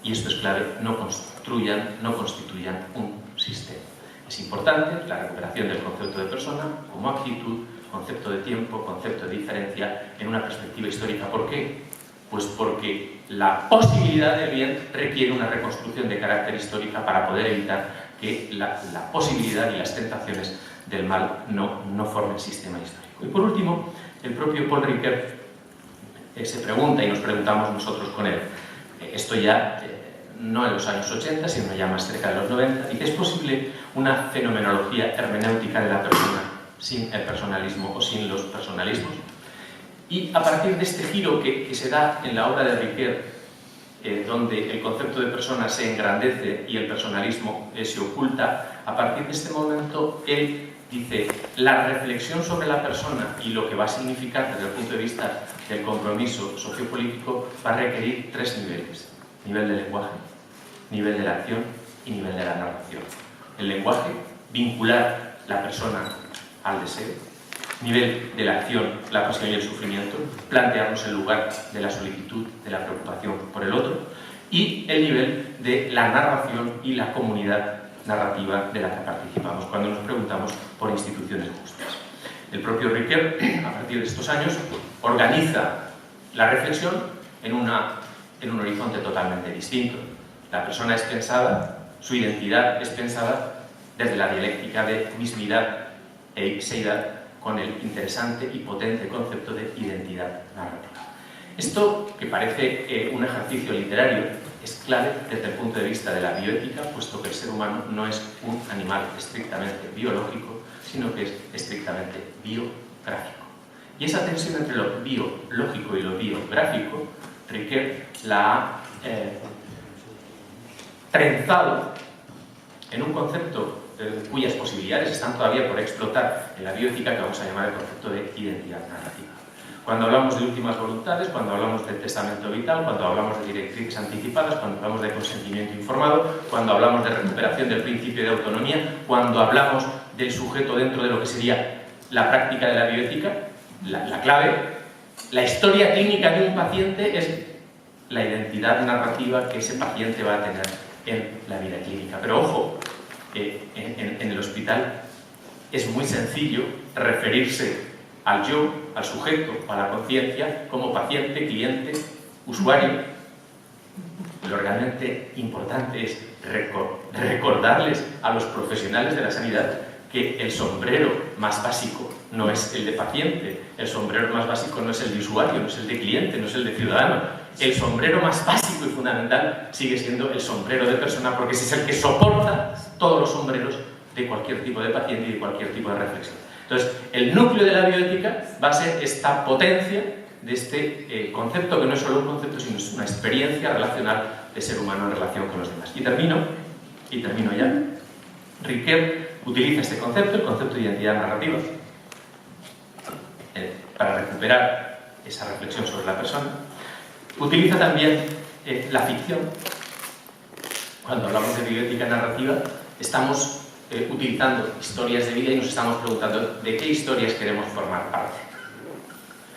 y esto es clave, no constituyan un sistema. Es importante la recuperación del concepto de persona como actitud, concepto de tiempo, concepto de diferencia en una perspectiva histórica. ¿Por qué? Pues porque la posibilidad del bien requiere una reconstrucción de carácter histórica para poder evitar que la posibilidad y las tentaciones del mal no formen sistema histórico. Y por último, el propio Paul Riquet se pregunta, y nos preguntamos nosotros con él, esto ya no en los años 80, sino ya más cerca de los 90, dice, ¿es posible una fenomenología hermenéutica de la persona sin el personalismo o sin los personalismos? Y a partir de este giro que se da en la obra de Riquet, donde el concepto de persona se engrandece y el personalismo se oculta, a partir de este momento él dice, la reflexión sobre la persona y lo que va a significar desde el punto de vista del compromiso sociopolítico va a requerir tres niveles. Nivel de lenguaje, nivel de la acción y nivel de la narración. El lenguaje, vincular la persona al deseo. Nivel de la acción, la pasión y el sufrimiento, plantearnos el lugar de la solicitud, de la preocupación por el otro. Y el nivel de la narración y la comunidad narrativa de la que participamos cuando nos preguntamos por instituciones justas. El propio Riquet, a partir de estos años, organiza la reflexión en un horizonte totalmente distinto. La persona es pensada, su identidad es pensada desde la dialéctica de mismidad e ipseidad con el interesante y potente concepto de identidad narrativa. Esto, que parece un ejercicio literario, es clave desde el punto de vista de la bioética, puesto que el ser humano no es un animal estrictamente biológico, sino que es estrictamente biográfico. Y esa tensión entre lo biológico y lo biográfico, Riquet la ha trenzado en un concepto cuyas posibilidades están todavía por explotar en la bioética, que vamos a llamar el concepto de identidad narrativa. Cuando hablamos de últimas voluntades, cuando hablamos del testamento vital, cuando hablamos de directrices anticipadas, cuando hablamos de consentimiento informado, cuando hablamos de recuperación del principio de autonomía, cuando hablamos del sujeto dentro de lo que sería la práctica de la bioética, la clave, la historia clínica de un paciente es la identidad narrativa que ese paciente va a tener en la vida clínica. Pero ojo, en el hospital es muy sencillo referirse al yo, al sujeto, a la conciencia, como paciente, cliente, usuario. Lo realmente importante es recordarles a los profesionales de la sanidad que el sombrero más básico no es el de paciente, el sombrero más básico no es el de usuario, no es el de cliente, no es el de ciudadano. El sombrero más básico y fundamental sigue siendo el sombrero de persona, porque ese es el que soporta todos los sombreros de cualquier tipo de paciente y de cualquier tipo de reflexión. Entonces, el núcleo de la bioética va a ser esta potencia de este concepto, que no es solo un concepto, sino es una experiencia relacional de ser humano en relación con los demás. Y termino ya. Riquet utiliza este concepto, el concepto de identidad narrativa, para recuperar esa reflexión sobre la persona. Utiliza también la ficción. Cuando hablamos de bioética narrativa, estamos utilizando historias de vida y nos estamos preguntando de qué historias queremos formar parte.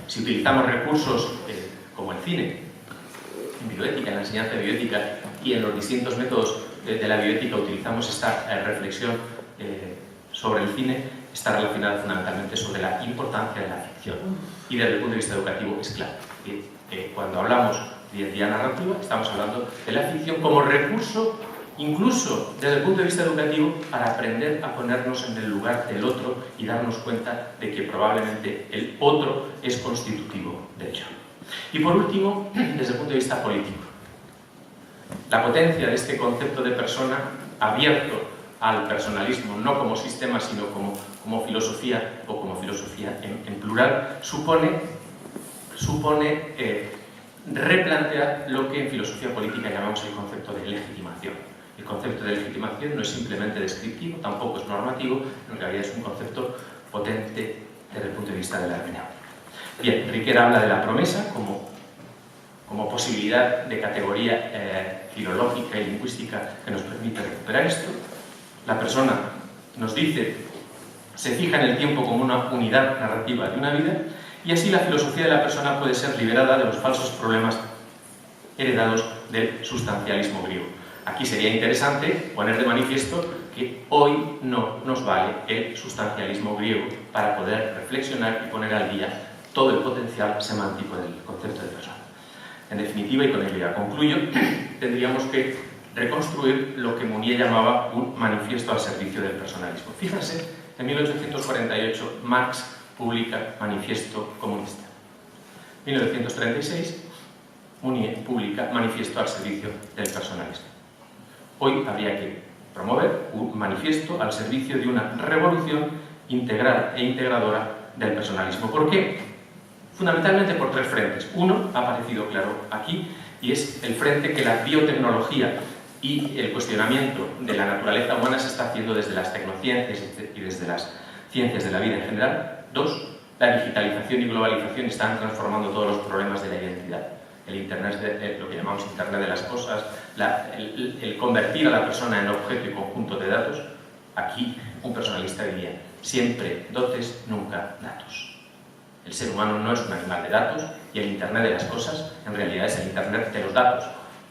Si utilizamos recursos como el cine, en bioética, en la enseñanza de bioética y en los distintos métodos de la bioética utilizamos esta reflexión sobre el cine, está relacionada fundamentalmente sobre la importancia de la ficción. Y desde el punto de vista educativo es claro que cuando hablamos de identidad narrativa estamos hablando de la ficción como recurso, incluso desde el punto de vista educativo, para aprender a ponernos en el lugar del otro y darnos cuenta de que probablemente el otro es constitutivo del yo. Y por último, desde el punto de vista político, la potencia de este concepto de persona abierto al personalismo, no como sistema, sino como filosofía, o como filosofía en plural, supone replantear lo que en filosofía política llamamos el concepto de legitimación. El concepto de legitimación no es simplemente descriptivo, tampoco es normativo, en realidad es un concepto potente desde el punto de vista de la hermenéutica. Bien, Riquet habla de la promesa como posibilidad de categoría filológica y lingüística que nos permite recuperar esto. La persona, nos dice, se fija en el tiempo como una unidad narrativa de una vida, y así la filosofía de la persona puede ser liberada de los falsos problemas heredados del sustancialismo griego. Aquí sería interesante poner de manifiesto que hoy no nos vale el sustancialismo griego para poder reflexionar y poner al día todo el potencial semántico del concepto de persona. En definitiva, y con ello ya concluyo, tendríamos que reconstruir lo que Mounier llamaba un manifiesto al servicio del personalismo. Fíjense, en 1848 Marx publica Manifiesto Comunista. En 1936 Mounier publica Manifiesto al servicio del personalismo. Hoy habría que promover un manifiesto al servicio de una revolución integral e integradora del personalismo. ¿Por qué? Fundamentalmente por tres frentes. Uno ha aparecido claro aquí, y es el frente que la biotecnología y el cuestionamiento de la naturaleza humana se está haciendo desde las tecnociencias y desde las ciencias de la vida en general. Dos, la digitalización y globalización están transformando todos los problemas de la identidad. El Internet, lo que llamamos Internet de las cosas, el convertir a la persona en objeto y conjunto de datos. Aquí un personalista diría, siempre dotes, nunca datos. El ser humano no es un animal de datos y el Internet de las cosas en realidad es el Internet de los datos.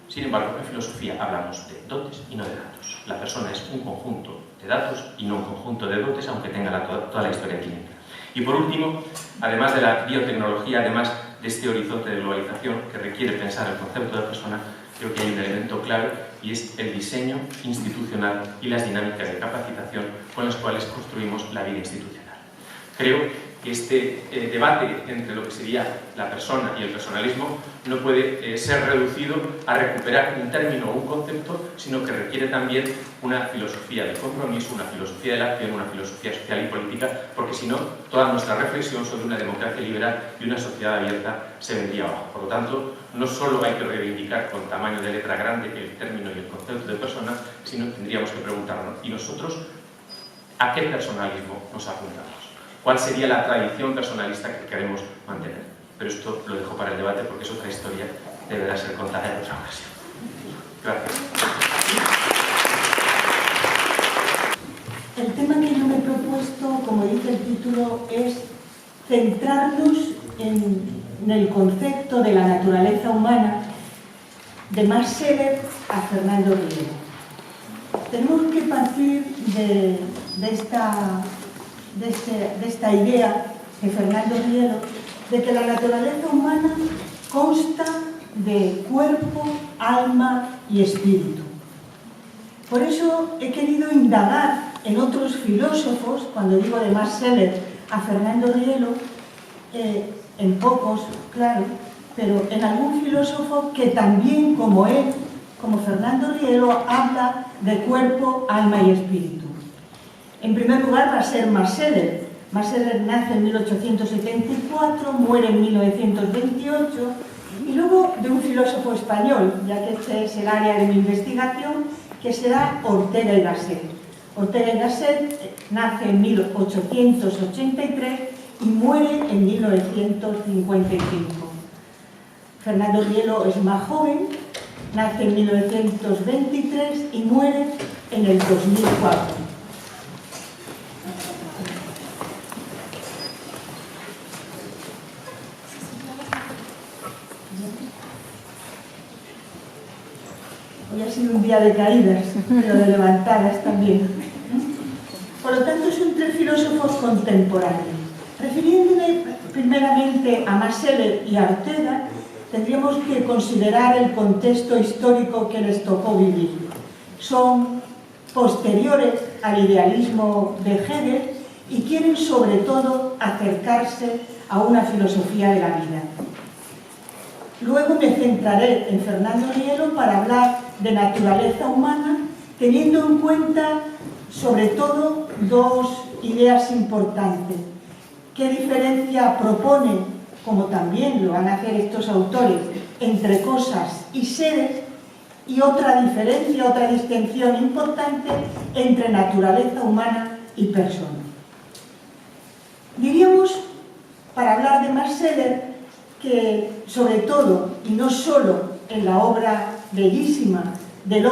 Sin embargo, en filosofía hablamos de dotes y no de datos. La persona es un conjunto de datos y no un conjunto de dotes, aunque tenga toda la historia clínica. Y por último, además de la biotecnología, además de este horizonte de globalización que requiere pensar el concepto de persona, creo que hay un elemento clave y es el diseño institucional y las dinámicas de capacitación con las cuales construimos la vida institucional. Creo que este debate entre lo que sería la persona y el personalismo no puede ser reducido a recuperar un término o un concepto, sino que requiere también una filosofía del compromiso, una filosofía de la acción, una filosofía social y política, porque si no, toda nuestra reflexión sobre una democracia liberal y una sociedad abierta se vendría abajo. Por lo tanto, no solo hay que reivindicar con tamaño de letra grande el término y el concepto de persona, sino tendríamos que preguntarnos, ¿y nosotros a qué personalismo nos apuntamos? ¿Cuál sería la tradición personalista que queremos mantener? Pero esto lo dejo para el debate porque es otra historia, deberá ser contada en otra ocasión. Gracias. El tema que yo me he propuesto, como dice el título, es centrarnos en el concepto de la naturaleza humana de Max Scheler a Fernando Rielo. Tenemos que partir de esta idea de Fernando Rielo de que la naturaleza humana consta de cuerpo, alma y espíritu. Por eso he querido indagar en otros filósofos, cuando digo de Max Scheler a Fernando Rielo, en pocos, claro, pero en algún filósofo que también, como él, como Fernando Rielo, habla de cuerpo, alma y espíritu. En primer lugar va a ser Max Scheler. Max Scheler nace en 1874, muere en 1928, y luego de un filósofo español, ya que este es el área de mi investigación, que será Ortega y Gasset. Ortega y Gasset nace en 1883 y muere en 1955. Fernando Rielo es más joven, nace en 1923 y muere en el 2004. Hoy ha sido un día de caídas, pero de levantadas también. Por lo tanto, son tres filósofos contemporáneos. Refiriéndome primeramente a Max Scheler y a Ortega, tendríamos que considerar el contexto histórico que les tocó vivir. Son posteriores al idealismo de Hegel y quieren sobre todo acercarse a una filosofía de la vida. Luego me centraré en Fernando Rielo para hablar de naturaleza humana, teniendo en cuenta sobre todo dos ideas importantes. ¿Qué diferencia propone, como también lo van a hacer estos autores, entre cosas y seres? Y otra diferencia, otra distinción importante entre naturaleza humana y persona. Diríamos, para hablar de Max Scheler, que sobre todo, y no solo en la obra bellísima del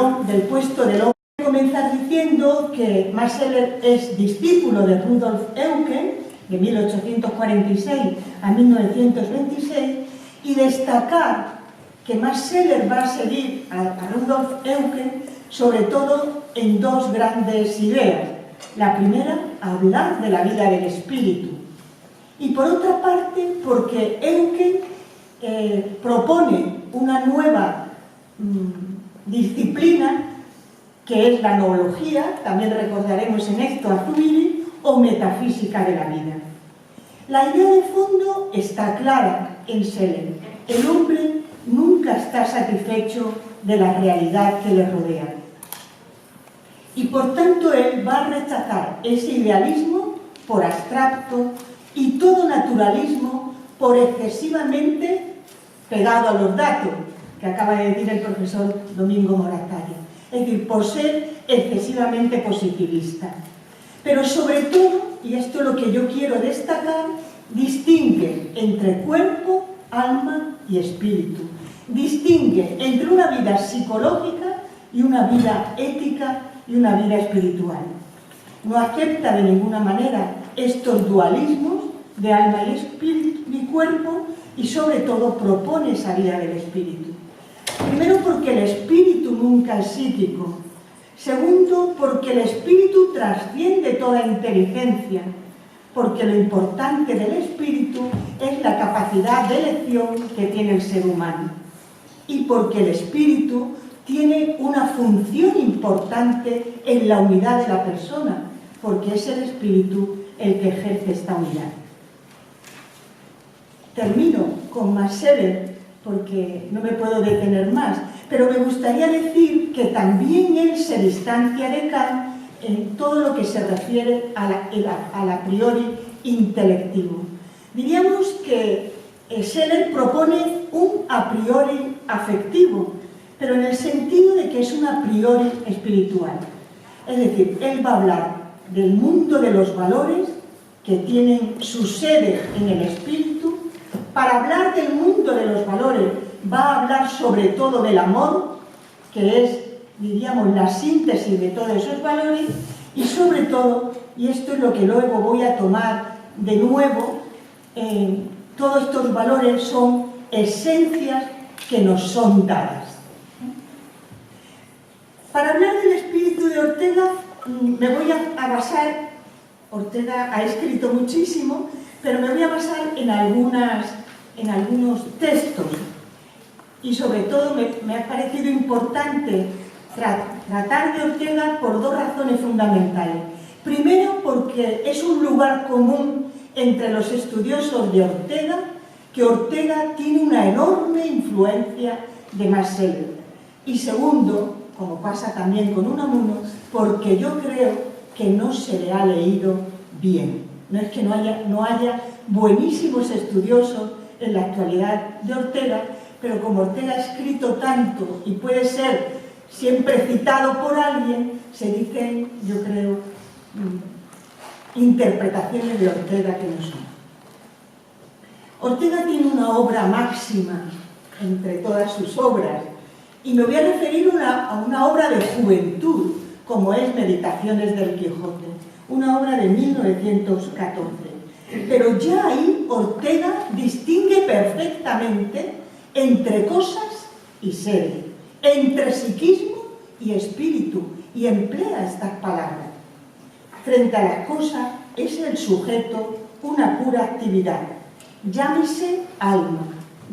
puesto del hombre, voy a comenzar diciendo que Max Scheler es discípulo de Rudolf Eucken, de 1846 a 1926, y destacar que Max Scheler va a seguir a Rudolf Eucken sobre todo en dos grandes ideas. La primera, hablar de la vida del espíritu. Y por otra parte, porque Eucken propone una nueva disciplina, que es la noología, también recordaremos en esto a Zubiri, o metafísica de la vida. La idea de fondo está clara en Scheler. El hombre nunca está satisfecho de la realidad que le rodea. Y por tanto él va a rechazar ese idealismo por abstracto y todo naturalismo por excesivamente pegado a los datos, que acaba de decir el profesor Domingo Morataria. Es decir, por ser excesivamente positivista. Pero sobre todo, y esto es lo que yo quiero destacar, distingue entre cuerpo, alma y espíritu. Distingue entre una vida psicológica y una vida ética y una vida espiritual. No acepta de ninguna manera estos dualismos de alma y espíritu y cuerpo, y sobre todo propone esa vida del espíritu. Primero, porque el espíritu nunca es psíquico. Segundo, porque el espíritu trasciende toda inteligencia, porque lo importante del espíritu es la capacidad de elección que tiene el ser humano. Y porque el espíritu tiene una función importante en la unidad de la persona, porque es el espíritu el que ejerce esta unidad. Termino con Max Scheler, porque no me puedo detener más, pero me gustaría decir que también él se distancia de Kant en todo lo que se refiere al a priori intelectivo. Diríamos que Scheler propone un a priori afectivo, pero en el sentido de que es un a priori espiritual. Es decir, él va a hablar del mundo de los valores que tienen su sede en el espíritu. Para hablar del mundo de los valores va a hablar sobre todo del amor, que es, diríamos, la síntesis de todos esos valores, y sobre todo, y esto es lo que luego voy a tomar de nuevo, todos estos valores son esencias que nos son dadas. Para hablar del espíritu de Ortega, me voy a basar, Ortega ha escrito muchísimo, pero me voy a basar en algunos textos. Y sobre todo me ha parecido importante tratar de Ortega por dos razones fundamentales. Primero, porque es un lugar común entre los estudiosos de Ortega, que Ortega tiene una enorme influencia de Marcel. Y segundo, como pasa también con Unamuno, porque yo creo que no se le ha leído bien. No es que no haya buenísimos estudiosos en la actualidad de Ortega, pero como Ortega ha escrito tanto y puede ser siempre citado por alguien, se dicen, yo creo, interpretaciones de Ortega que no son. Ortega tiene una obra máxima entre todas sus obras, y me voy a referir a una obra de juventud, como es Meditaciones del Quijote, una obra de 1914. Pero ya ahí Ortega distingue perfectamente entre cosas y ser, entre psiquismo y espíritu, y emplea estas palabras. Frente a las cosas es el sujeto una pura actividad, llámese alma,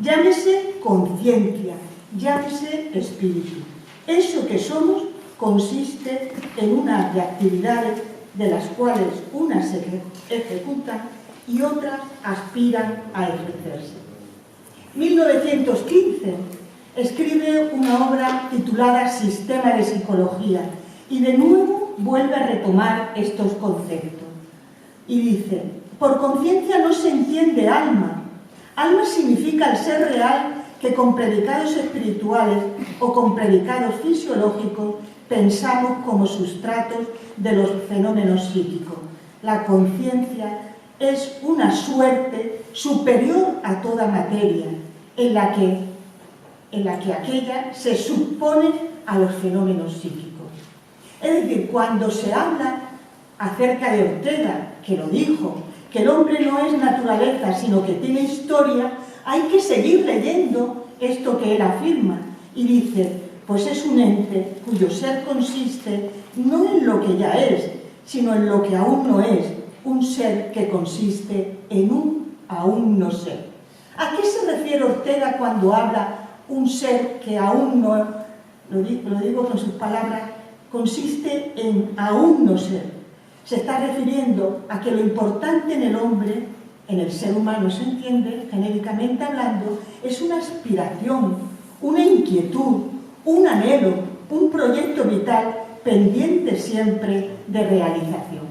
llámese conciencia, llámese espíritu. Eso que somos consiste en unas de actividades de las cuales unas se ejecutan y otras aspiran a ejercerse. 1915 escribe una obra titulada Sistema de Psicología y de nuevo vuelve a retomar estos conceptos. Y dice, por conciencia no se entiende alma. Alma significa el ser real que con predicados espirituales o con predicados fisiológicos pensamos como sustratos de los fenómenos psíquicos. La conciencia es una suerte superior a toda materia, en la que aquella se supone a los fenómenos psíquicos. Es decir, cuando se habla acerca de Ortega, que lo dijo, que el hombre no es naturaleza, sino que tiene historia, hay que seguir leyendo esto que él afirma. Y dice, pues es un ente cuyo ser consiste no en lo que ya es, sino en lo que aún no es, un ser que consiste en un aún no ser. ¿A qué se refiere Ortega cuando habla un ser que aún no, lo digo con sus palabras, consiste en aún no ser? Se está refiriendo a que lo importante en el hombre, en el ser humano se entiende, genéricamente hablando, es una aspiración, una inquietud, un anhelo, un proyecto vital pendiente siempre de realización.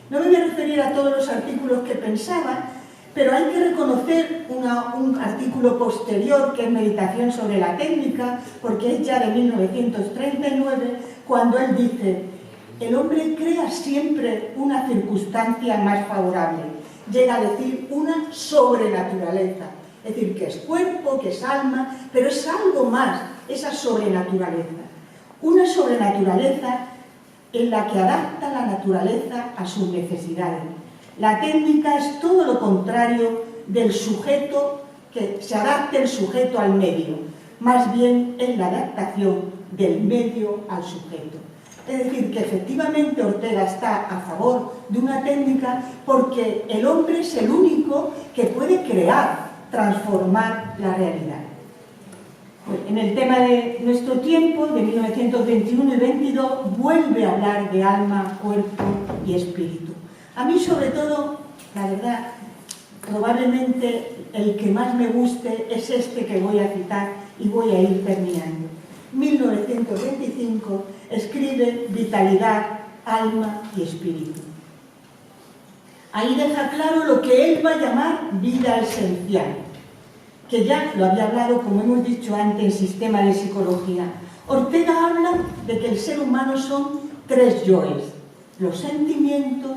No me voy a referir a todos los artículos que pensaba, pero hay que reconocer un artículo posterior que es Meditación sobre la técnica, porque es ya de 1939, cuando él dice, el hombre crea siempre una circunstancia más favorable, llega a decir una sobrenaturaleza, es decir, que es cuerpo, que es alma, pero es algo más, esa sobrenaturaleza. Una sobrenaturaleza en la que adapta la naturaleza a sus necesidades. La técnica es todo lo contrario del sujeto, que se adapte el sujeto al medio, más bien es la adaptación del medio al sujeto. Es decir, que efectivamente Ortega está a favor de una técnica porque el hombre es el único que puede crear, transformar la realidad. En el tema de nuestro tiempo, de 1921 y 22, vuelve a hablar de alma, cuerpo y espíritu. A mí, sobre todo, la verdad, probablemente el que más me guste es este que voy a citar y voy a ir terminando. 1925 escribe Vitalidad, alma y espíritu. Ahí deja claro lo que él va a llamar vida esencial, que ya lo había hablado, como hemos dicho antes, en Sistema de Psicología. Ortega habla de que el ser humano son tres yoes, los sentimientos,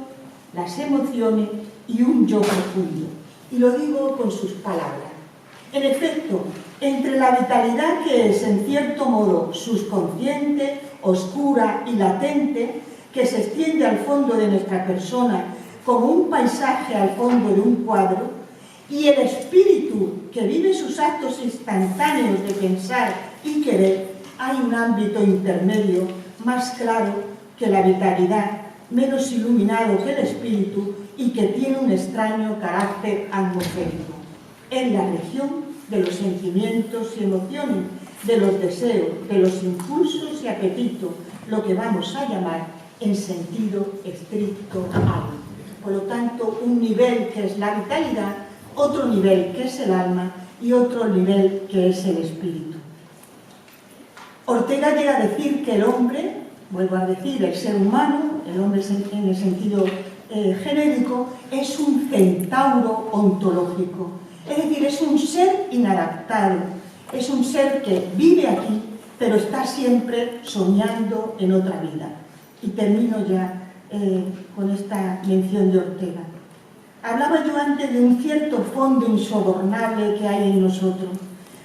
las emociones y un yo profundo. Y lo digo con sus palabras. En efecto, entre la vitalidad que es, en cierto modo, subconsciente, oscura y latente, que se extiende al fondo de nuestra persona como un paisaje al fondo de un cuadro, y el espíritu que vive sus actos instantáneos de pensar y querer, hay un ámbito intermedio más claro que la vitalidad, menos iluminado que el espíritu y que tiene un extraño carácter atmosférico. Es la región de los sentimientos y emociones, de los deseos, de los impulsos y apetitos, lo que vamos a llamar en sentido estricto alma. Por lo tanto, un nivel que es la vitalidad, otro nivel que es el alma y otro nivel que es el espíritu. Ortega llega a decir que el hombre, vuelvo a decir, el ser humano, el hombre en el sentido genérico, es un centauro ontológico. Es decir, es un ser inadaptado, es un ser que vive aquí, pero está siempre soñando en otra vida. Y termino ya con esta mención de Ortega. Hablaba yo antes de un cierto fondo insobornable que hay en nosotros.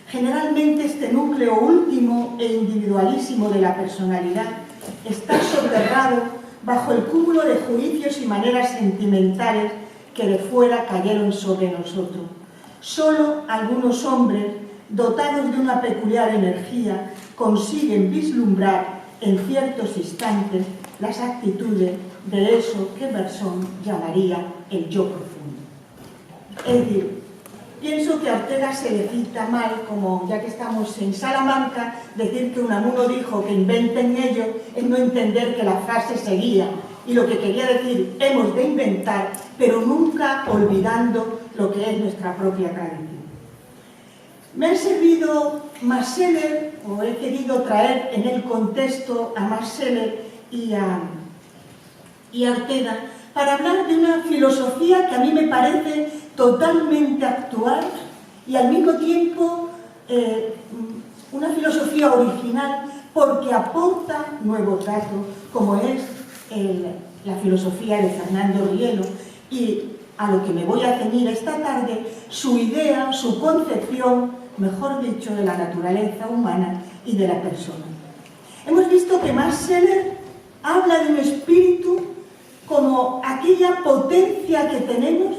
Generalmente este núcleo último e individualísimo de la personalidad está soterrado bajo el cúmulo de juicios y maneras sentimentales que de fuera cayeron sobre nosotros. Solo algunos hombres, dotados de una peculiar energía, consiguen vislumbrar en ciertos instantes las actitudes de eso que Bergson llamaría el yo profundo. Es decir, pienso que a Ortega se le cita mal, como ya que estamos en Salamanca, decir que Unamuno dijo que inventen ellos es no entender que la frase seguía. Y lo que quería decir, hemos de inventar, pero nunca olvidando lo que es nuestra propia tradición. Me han servido Max Scheler, o he querido traer en el contexto a Max Scheler y a Ortega, para hablar de una filosofía que a mí me parece totalmente actual y al mismo tiempo una filosofía original porque aporta nuevos datos, como es la filosofía de Fernando Rielo, y a lo que me voy a ceñir esta tarde, su idea, su concepción, mejor dicho, de la naturaleza humana y de la persona. Hemos visto que Max Scheler habla de un espíritu como aquella potencia que tenemos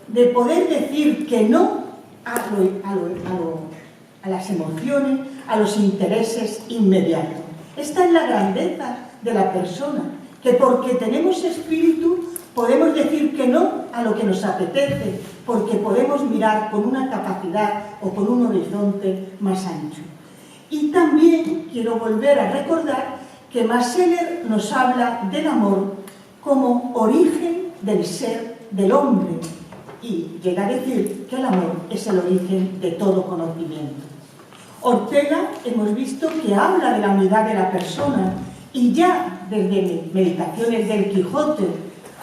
de poder decir que no a las emociones, a los intereses inmediatos. Esta es la grandeza de la persona, que porque tenemos espíritu podemos decir que no a lo que nos apetece, porque podemos mirar con una capacidad o con un horizonte más ancho. Y también quiero volver a recordar que Max Scheler nos habla del amor como origen del ser del hombre y llega a decir que el amor es el origen de todo conocimiento. Ortega hemos visto que habla de la unidad de la persona y ya desde Meditaciones del Quijote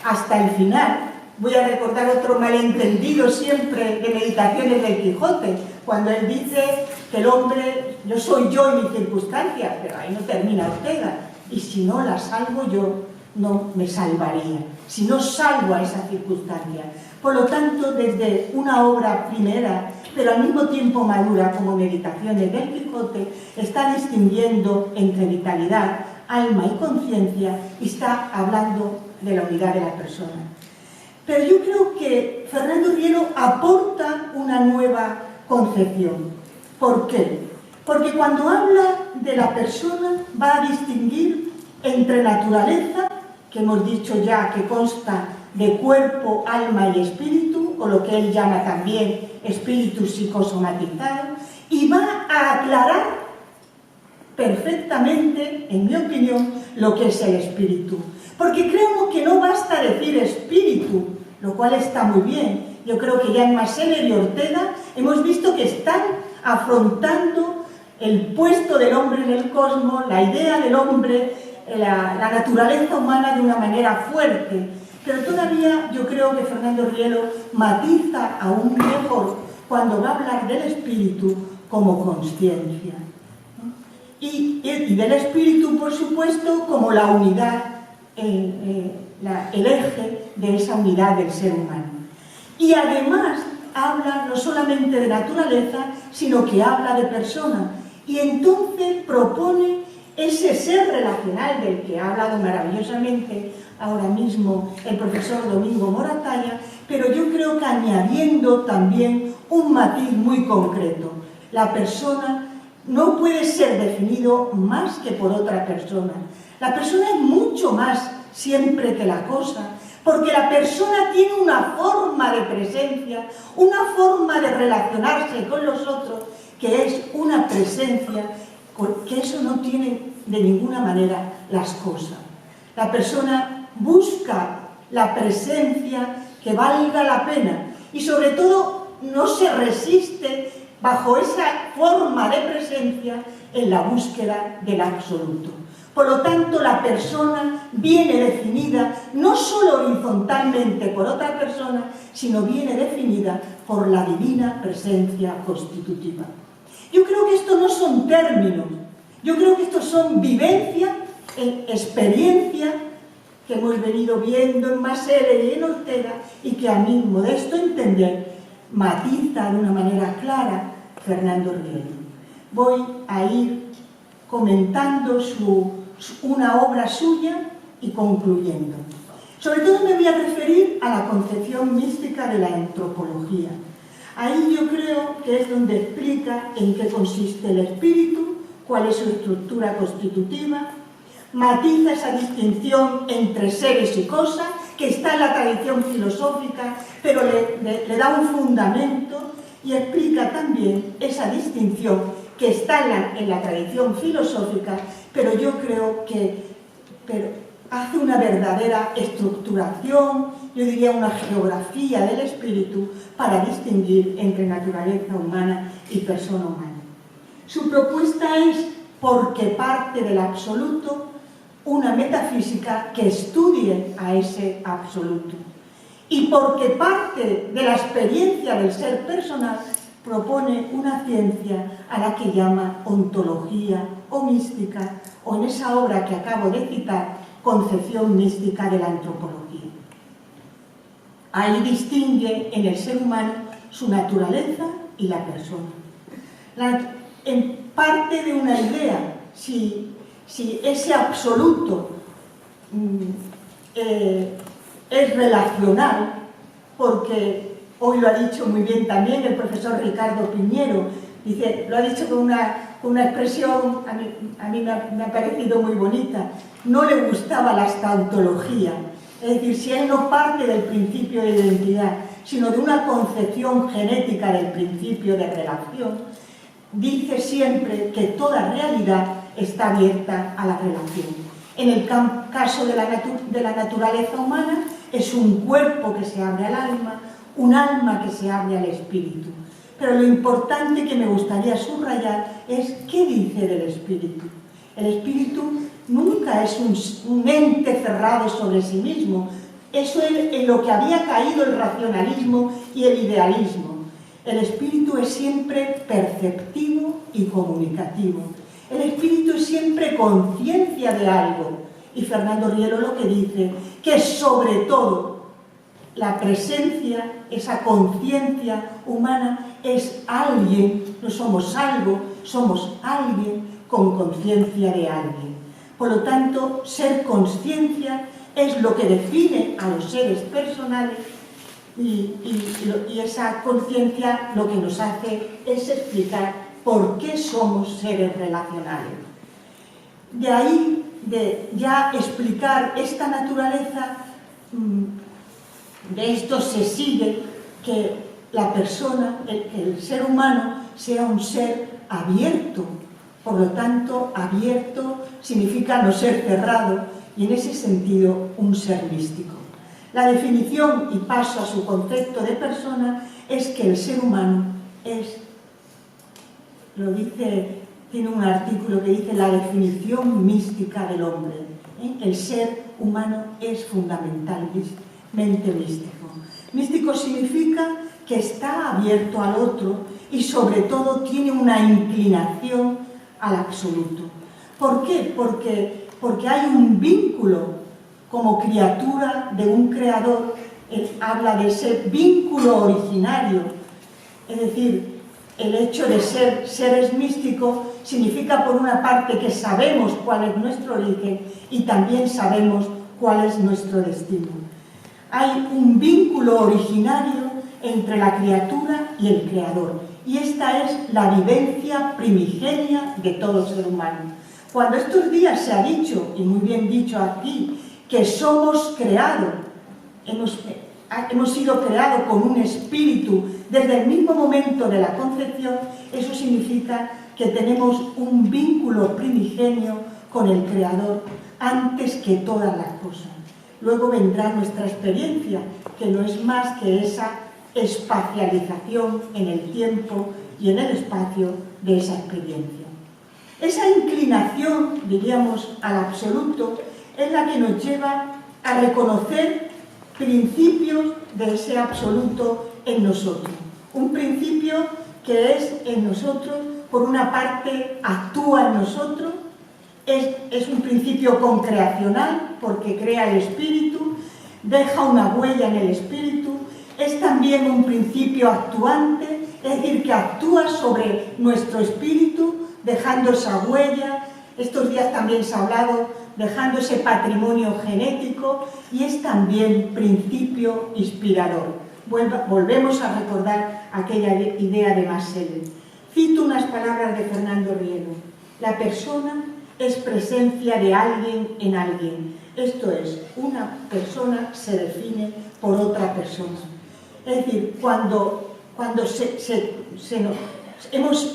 hasta el final, voy a recordar otro malentendido siempre de Meditaciones del Quijote, cuando él dice que el hombre, yo soy yo y mi circunstancia, pero ahí no termina Ortega, y si no la salvo yo, no me salvaría, si no salvo a esa circunstancia. Por lo tanto, desde una obra primera, pero al mismo tiempo madura como Meditaciones del Quijote, está distinguiendo entre vitalidad, alma y conciencia y está hablando de la unidad de la persona. Pero yo creo que Fernando Rielo aporta una nueva concepción. ¿Por qué? Porque cuando habla de la persona va a distinguir entre naturaleza, que hemos dicho ya que consta de cuerpo, alma y espíritu, o lo que él llama también espíritu psicosomatizado, y va a aclarar perfectamente, en mi opinión, lo que es el espíritu. Porque creo que no basta decir espíritu, lo cual está muy bien. Yo creo que ya en Max Scheler y Ortega hemos visto que están afrontando el puesto del hombre en el cosmos, la idea del hombre, la naturaleza humana de una manera fuerte. Pero todavía yo creo que Fernando Rielo matiza aún mejor cuando va a hablar del espíritu como consciencia. Y del espíritu, por supuesto, como la unidad, el eje de esa unidad del ser humano. Y además habla no solamente de naturaleza, sino que habla de persona. Y entonces propone ese ser relacional del que ha hablado maravillosamente ahora mismo el profesor Domingo Moratalla, pero yo creo que añadiendo también un matiz muy concreto. La persona no puede ser definido más que por otra persona. La persona es mucho más siempre que la cosa, porque la persona tiene una forma de presencia, una forma de relacionarse con los otros, que es una presencia, que eso no tiene de ninguna manera las cosas. La persona busca la presencia que valga la pena y sobre todo no se resiste bajo esa forma de presencia en la búsqueda del absoluto. Por lo tanto, la persona viene definida no solo horizontalmente por otra persona, sino viene definida por la divina presencia constitutiva. Yo creo que esto no son términos, yo creo que estos son vivencia, experiencia que hemos venido viendo en Masere y en Ortega y que a mi modesto entender matiza de una manera clara Fernando Rielo. Voy a ir comentando una obra suya y concluyendo. Sobre todo me voy a referir a la concepción mística de la antropología. Ahí yo creo que es donde explica en qué consiste el espíritu, cuál es su estructura constitutiva, matiza esa distinción entre seres y cosas, que está en la tradición filosófica, pero le da un fundamento y explica también esa distinción que está en la tradición filosófica, pero yo creo que hace una verdadera estructuración, yo diría una geografía del espíritu para distinguir entre naturaleza humana y persona humana. Su propuesta es, porque parte del absoluto, una metafísica que estudie a ese absoluto. Y porque parte de la experiencia del ser personal, propone una ciencia a la que llama ontología o mística, o en esa obra que acabo de citar, concepción mística de la antropología. Ahí distingue en el ser humano su naturaleza y la persona. En parte de una idea, si ese absoluto es relacional, porque hoy lo ha dicho muy bien también el profesor Ricardo Piñero, dice, lo ha dicho con una expresión, a mí me ha parecido muy bonita, no le gustaba la tautología, es decir, si él no parte del principio de identidad, sino de una concepción genética del principio de relación, dice siempre que toda realidad está abierta a la relación. En el caso de la naturaleza humana, es un cuerpo que se abre al alma, un alma que se abre al espíritu. Pero lo importante que me gustaría subrayar es qué dice del espíritu. El espíritu nunca es un ente cerrado sobre sí mismo. Eso es en lo que había caído el racionalismo y el idealismo. El espíritu es siempre perceptivo y comunicativo. El espíritu es siempre conciencia de algo. Y Fernando Rielo lo que dice, que sobre todo la presencia, esa conciencia humana es alguien, no somos algo, somos alguien con conciencia de alguien. Por lo tanto, ser conciencia es lo que define a los seres personales y esa conciencia lo que nos hace es explicar por qué somos seres relacionales. De ahí, de ya explicar esta naturaleza, de esto se sigue que la persona, el ser humano, sea un ser abierto. Por lo tanto, abierto significa no ser cerrado y en ese sentido un ser místico. La definición, y paso a su concepto de persona, es que el ser humano es, lo dice, tiene un artículo que dice la definición mística del hombre. El ser humano es fundamentalmente místico. Místico significa que está abierto al otro y sobre todo tiene una inclinación al absoluto. ¿Por qué? Porque hay un vínculo como criatura de un creador. Él habla de ese vínculo originario, es decir, el hecho de ser seres místicos significa por una parte que sabemos cuál es nuestro origen y también sabemos cuál es nuestro destino. Hay un vínculo originario entre la criatura y el creador y esta es la vivencia primigenia de todo ser humano. Cuando estos días se ha dicho, y muy bien dicho aquí, que somos creados, hemos sido creados con un espíritu desde el mismo momento de la concepción, eso significa que tenemos un vínculo primigenio con el Creador antes que todas las cosas. Luego vendrá nuestra experiencia, que no es más que esa espacialización en el tiempo y en el espacio de esa experiencia. Esa inclinación, diríamos, al absoluto, es la que nos lleva a reconocer principios de ese absoluto en nosotros. Un principio que es en nosotros, por una parte, actúa en nosotros, es un principio concreacional, porque crea el espíritu, deja una huella en el espíritu, es también un principio actuante, es decir, que actúa sobre nuestro espíritu, dejando esa huella. Estos días también se ha hablado, dejando ese patrimonio genético, y es también principio inspirador. Volvemos a recordar aquella idea de Marcel. Cito unas palabras de Fernando Rielo: la persona es presencia de alguien en alguien. Esto es, una persona se define por otra persona. Es decir, cuando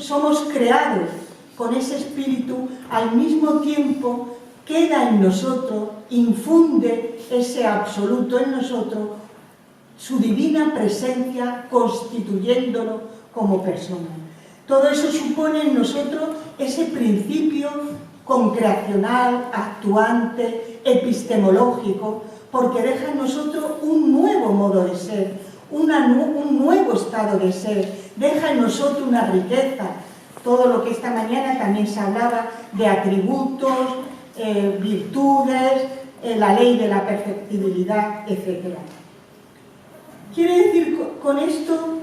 somos creados con ese espíritu, al mismo tiempo queda en nosotros, infunde ese absoluto en nosotros, su divina presencia, constituyéndolo como persona. Todo eso supone en nosotros ese principio concreacional, actuante, epistemológico, porque deja en nosotros un nuevo modo de ser, un nuevo estado de ser, deja en nosotros una riqueza. Todo lo que esta mañana también se hablaba de atributos, virtudes, la ley de la perfectibilidad, etc. Quiere decir con esto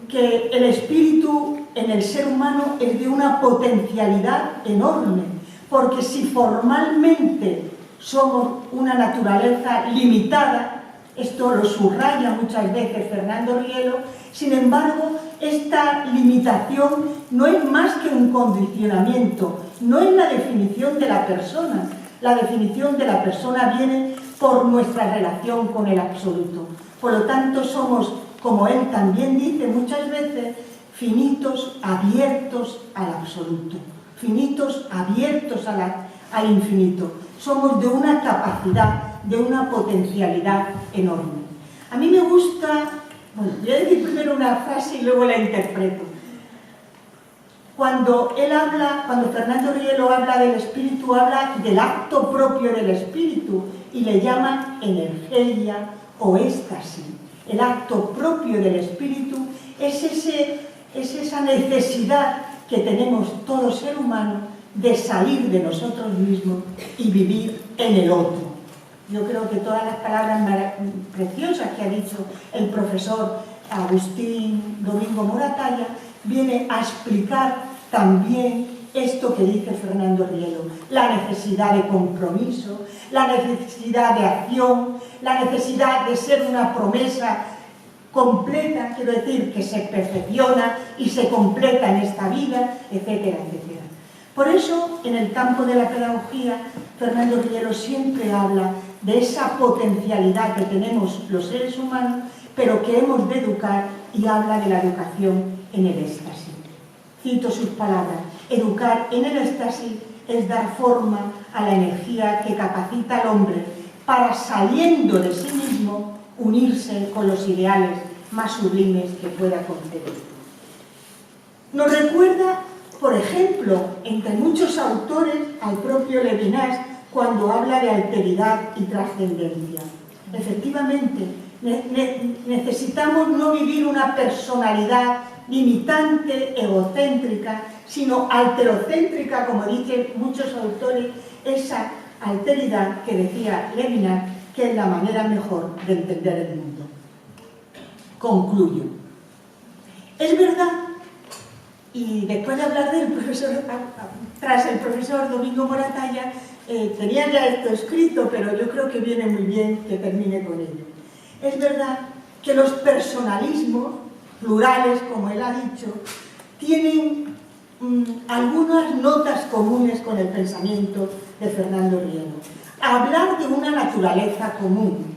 que el espíritu en el ser humano es de una potencialidad enorme, porque si formalmente somos una naturaleza limitada, esto lo subraya muchas veces Fernando Rielo, sin embargo, esta limitación no es más que un condicionamiento, no es la definición de la persona. La definición de la persona viene por nuestra relación con el absoluto. Por lo tanto, somos, como él también dice muchas veces, finitos abiertos al absoluto, finitos abiertos al infinito. Somos de una capacidad, de una potencialidad enorme. A mí me gusta, bueno, voy a decir primero una frase y luego la interpreto. Cuando Fernando Rielo habla del espíritu, habla del acto propio del espíritu y le llama energía o éxtasis. El acto propio del espíritu es esa necesidad que tenemos todo ser humano de salir de nosotros mismos y vivir en el otro. Yo creo que todas las palabras preciosas que ha dicho el profesor Agustín Domingo Moratalla viene a explicar también esto que dice Fernando Rielo: la necesidad de compromiso, la necesidad de acción, la necesidad de ser una promesa completa, quiero decir, que se perfecciona y se completa en esta vida, etcétera, etcétera. Por eso, en el campo de la pedagogía, Fernando Rielo siempre habla de esa potencialidad que tenemos los seres humanos, pero que hemos de educar, y habla de la educación en el éxtasis. Cito sus palabras: educar en el éxtasis es dar forma a la energía que capacita al hombre para, saliendo de sí mismo, unirse con los ideales más sublimes que pueda concebir. Nos recuerda, por ejemplo, entre muchos autores, al propio Levinas, cuando habla de alteridad y trascendencia. Efectivamente, necesitamos no vivir una personalidad limitante, egocéntrica, sino alterocéntrica, como dicen muchos autores, esa alteridad que decía Levinas, que es la manera mejor de entender el mundo. Concluyo. Es verdad, y después de hablar del profesor, tras el profesor Domingo Moratalla, tenía ya esto escrito, pero yo creo que viene muy bien que termine con ello. Es verdad que los personalismos plurales, como él ha dicho, tienen algunas notas comunes con el pensamiento de Fernando Riego. Hablar de una naturaleza común,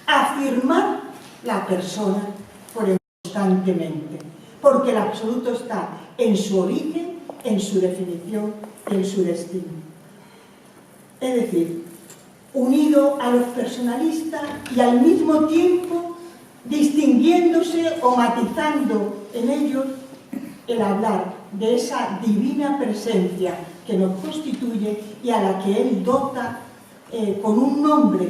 afirmar la persona constantemente, porque el absoluto está en su origen, en su definición, en su destino. Es decir, unido a los personalistas y al mismo tiempo distinguiéndose o matizando en ellos el hablar de esa divina presencia que nos constituye y a la que él dota con un nombre,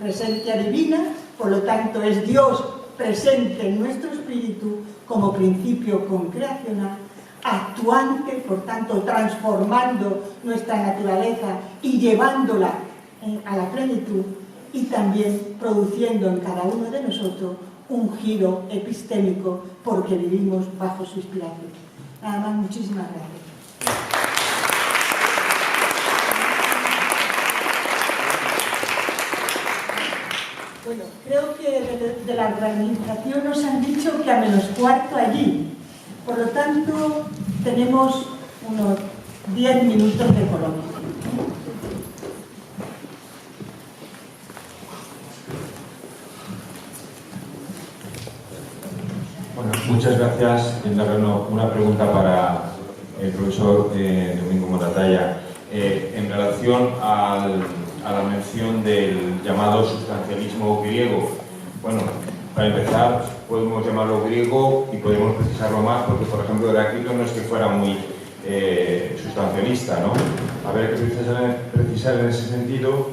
presencia divina, por lo tanto es Dios presente en nuestro espíritu como principio concreacional, actuante, por tanto transformando nuestra naturaleza y llevándola a la plenitud, y también produciendo en cada uno de nosotros un giro epistémico porque vivimos bajo su inspiración. Nada más, muchísimas gracias. Bueno, creo que de la organización nos han dicho que a -4 allí. Por lo tanto, tenemos unos 10 minutos de coloquio. Bueno, muchas gracias. Una pregunta para el profesor Domingo Moratalla. En relación a la mención del llamado sustancialismo griego. Bueno, para empezar, podemos llamarlo griego y podemos precisarlo más porque, por ejemplo, Heráclito no es que fuera muy sustancialista, ¿no? Habría que precisar en ese sentido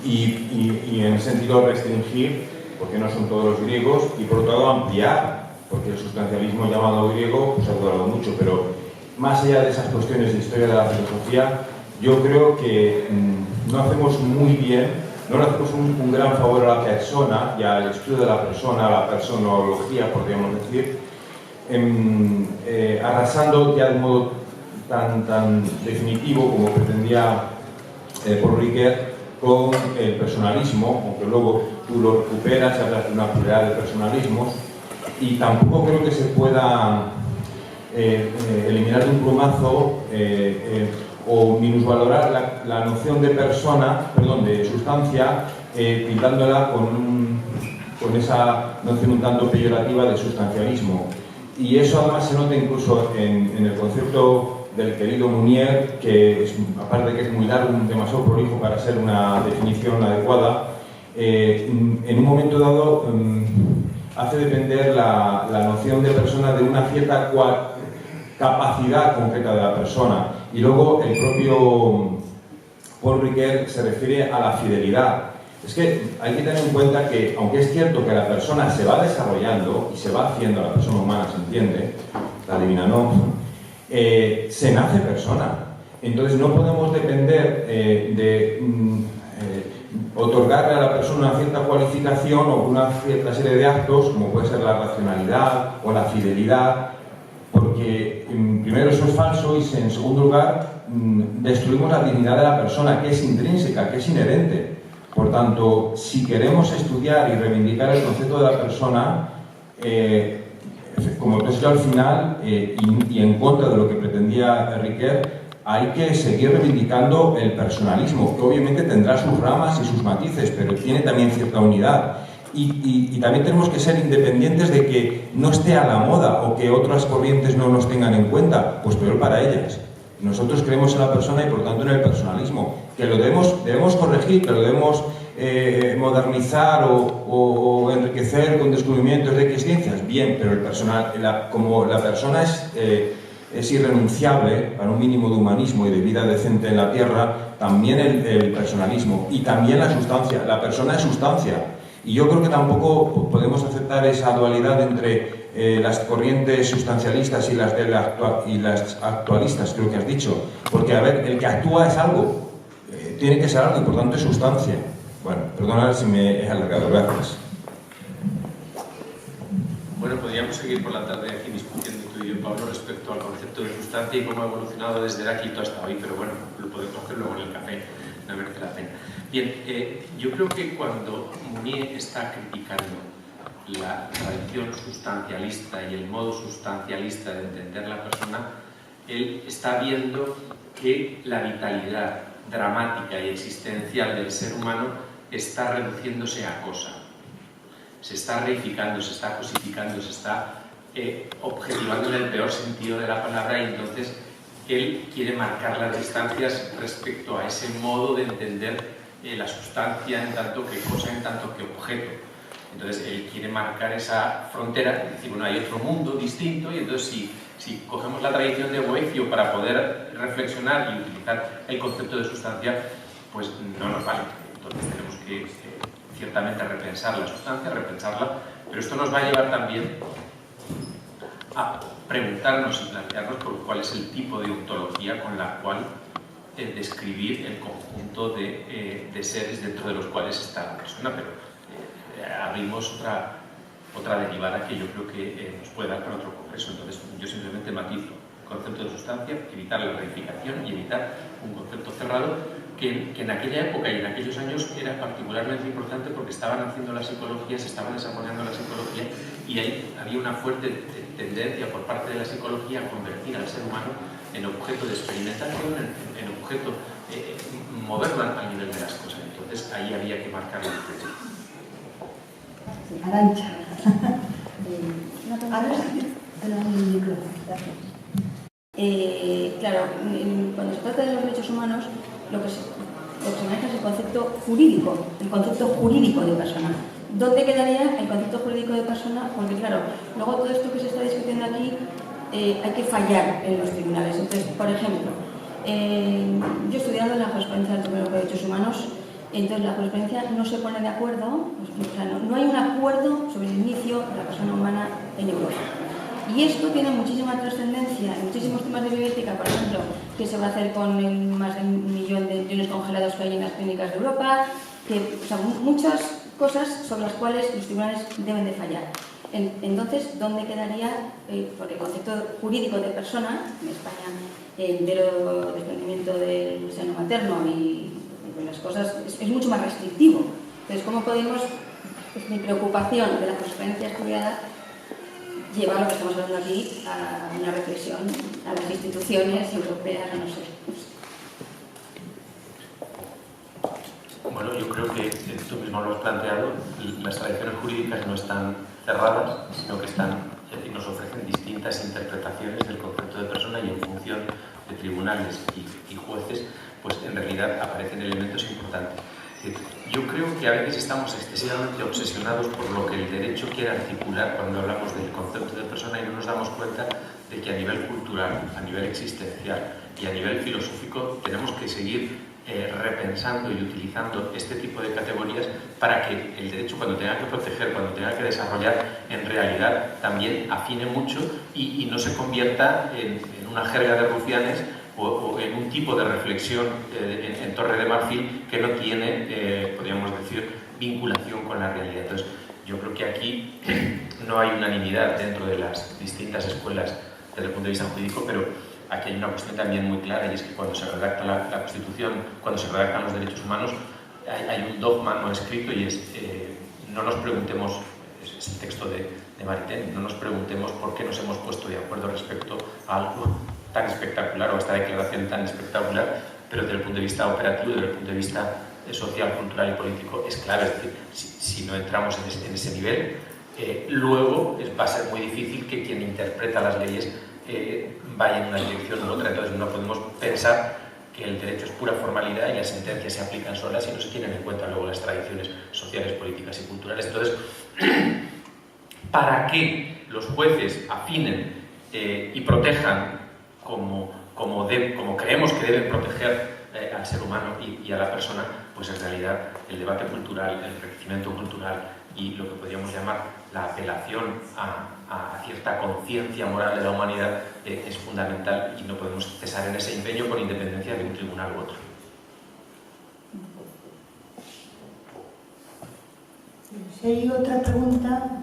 y en ese sentido restringir, porque no son todos los griegos, y por otro lado ampliar, porque el sustancialismo llamado griego pues ha durado mucho, pero más allá de esas cuestiones de historia de la filosofía, yo creo que no hacemos muy bien, no le hacemos un gran favor a la persona y al estudio de la persona, a la personología, podríamos decir, arrasando ya de modo tan definitivo como pretendía Paul Ricoeur con el personalismo, aunque luego tú lo recuperas y hablas de una pluralidad de personalismos, y tampoco creo que se pueda eliminar de un plumazo o minusvalorar la noción de persona, perdón, de sustancia, pintándola con esa noción un tanto peyorativa de sustancialismo. Y eso además se nota incluso en el concepto del querido Mounier, que es, aparte de que es muy largo, demasiado prolijo para ser una definición adecuada, en un momento dado hace depender la noción de persona de una cierta capacidad concreta de la persona. Y luego el propio Paul Ricoeur se refiere a la fidelidad. Es que hay que tener en cuenta que, aunque es cierto que la persona se va desarrollando y se va haciendo, la persona humana se entiende, la divina no, se nace persona. Entonces no podemos depender de otorgarle a la persona una cierta cualificación o una cierta serie de actos, como puede ser la racionalidad o la fidelidad, porque primero eso es falso y en segundo lugar destruimos la dignidad de la persona, que es intrínseca, que es inherente. Por tanto, si queremos estudiar y reivindicar el concepto de la persona, como he dicho al final, y en contra de lo que pretendía Ricoeur, hay que seguir reivindicando el personalismo, que obviamente tendrá sus ramas y sus matices, pero tiene también cierta unidad. Y también tenemos que ser independientes de que no esté a la moda o que otras corrientes no nos tengan en cuenta, pues peor para ellas. Nosotros creemos en la persona y por tanto en el personalismo, que lo debemos corregir, que lo debemos modernizar o enriquecer con descubrimientos de X ciencias, bien, pero como la persona es irrenunciable para un mínimo de humanismo y de vida decente en la Tierra, también el personalismo y también la sustancia. La persona es sustancia. Y yo creo que tampoco podemos aceptar esa dualidad entre las corrientes sustancialistas y las actualistas, creo que has dicho. Porque, a ver, el que actúa es algo, tiene que ser algo y por tanto es sustancia. Bueno, perdonad si me he alargado, gracias. Bueno, podríamos seguir por la tarde aquí discutiendo tú y yo, Pablo, respecto al concepto de sustancia y cómo ha evolucionado desde Heráclito hasta hoy, pero bueno, lo podemos coger luego en el café, no merece la pena. Bien, yo creo que cuando Mounier está criticando la tradición sustancialista y el modo sustancialista de entender la persona, él está viendo que la vitalidad dramática y existencial del ser humano está reduciéndose a cosa. Se está reificando, se está cosificando, se está objetivando en el peor sentido de la palabra, y entonces él quiere marcar las distancias respecto a ese modo de entender la sustancia en tanto que cosa, en tanto que objeto. Entonces él quiere marcar esa frontera, decir, bueno, hay otro mundo distinto, y entonces si cogemos la tradición de Boecio para poder reflexionar y utilizar el concepto de sustancia, pues no nos vale. Entonces tenemos que ciertamente repensar la sustancia, repensarla, pero esto nos va a llevar también a preguntarnos y plantearnos por cuál es el tipo de ontología con la cual describir el conjunto de seres dentro de los cuales está la persona, pero abrimos otra derivada que yo creo que nos puede dar para otro congreso. Entonces yo simplemente matizo el concepto de sustancia, evitar la reificación y evitar un concepto cerrado que en aquella época y en aquellos años era particularmente importante porque estaban haciendo la psicología, se estaban desarrollando la psicología, y ahí había una fuerte tendencia por parte de la psicología a convertir al ser humano en objeto de experimentación, en objeto moderno al nivel de las cosas. Entonces ahí había que marcar la diferencia. Arantxa. Claro, cuando se trata de los derechos humanos, lo que se maneja es el concepto jurídico de persona. ¿Dónde quedaría el concepto jurídico de persona? Porque claro, luego todo esto que se está discutiendo aquí hay que fallar en los tribunales. Entonces, por ejemplo, yo estudiando la jurisprudencia del Tribunal de Derechos Humanos, entonces la jurisprudencia no se pone de acuerdo, o sea, no hay un acuerdo sobre el inicio de la persona humana en Europa. Y esto tiene muchísima trascendencia en muchísimos temas de bioética, por ejemplo, qué se va a hacer con el más de 1 millón de embriones congelados que hay en las clínicas de Europa, o sea, muchas cosas sobre las cuales los tribunales deben de fallar. Entonces, ¿dónde quedaría? Porque el concepto jurídico de persona, en España, el entero desprendimiento del seno materno y las cosas es mucho más restrictivo. Entonces, ¿cómo podemos, es mi preocupación de la jurisprudencia estudiada, llevar lo que estamos hablando aquí a una reflexión a las instituciones europeas, no sé. Bueno, yo creo que tú mismo lo has planteado, las tradiciones jurídicas no están cerradas, sino que nos ofrecen distintas interpretaciones del concepto de persona, y en función de tribunales y jueces, pues en realidad aparecen elementos importantes. Yo creo que a veces estamos excesivamente obsesionados por lo que el derecho quiere articular cuando hablamos del concepto de persona, y no nos damos cuenta de que a nivel cultural, a nivel existencial y a nivel filosófico tenemos que seguir repensando y utilizando este tipo de categorías para que el derecho, cuando tenga que proteger, cuando tenga que desarrollar, en realidad también afine mucho y no se convierta en una jerga de rufianes o en un tipo de reflexión en Torre de Marfil que no tiene, podríamos decir, vinculación con la realidad. Entonces, yo creo que aquí no hay unanimidad dentro de las distintas escuelas desde el punto de vista jurídico, pero aquí hay una cuestión también muy clara, y es que cuando se redacta la Constitución, cuando se redactan los derechos humanos, hay un dogma no escrito, y es no nos preguntemos, es el texto de Maritain, no nos preguntemos por qué nos hemos puesto de acuerdo respecto a algo tan espectacular o a esta declaración tan espectacular, pero desde el punto de vista operativo, desde el punto de vista social, cultural y político es clave. Es decir, si no entramos en ese nivel, luego va a ser muy difícil que quien interpreta las leyes vaya en una dirección u otra. Entonces no podemos pensar que el derecho es pura formalidad y las sentencias se aplican solas y no se tienen en cuenta luego las tradiciones sociales, políticas y culturales. Entonces, para que los jueces afinen y protejan como creemos que deben proteger al ser humano y a la persona, pues en realidad el debate cultural, el enriquecimiento cultural y lo que podríamos llamar la apelación a cierta conciencia moral de la humanidad es fundamental, y no podemos cesar en ese empeño con independencia de un tribunal u otro. Si hay otra pregunta,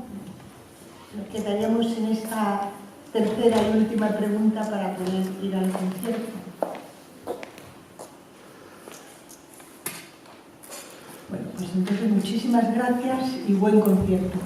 nos quedaríamos en esta tercera y última pregunta para poder ir al concierto. Bueno, pues entonces muchísimas gracias y buen concierto.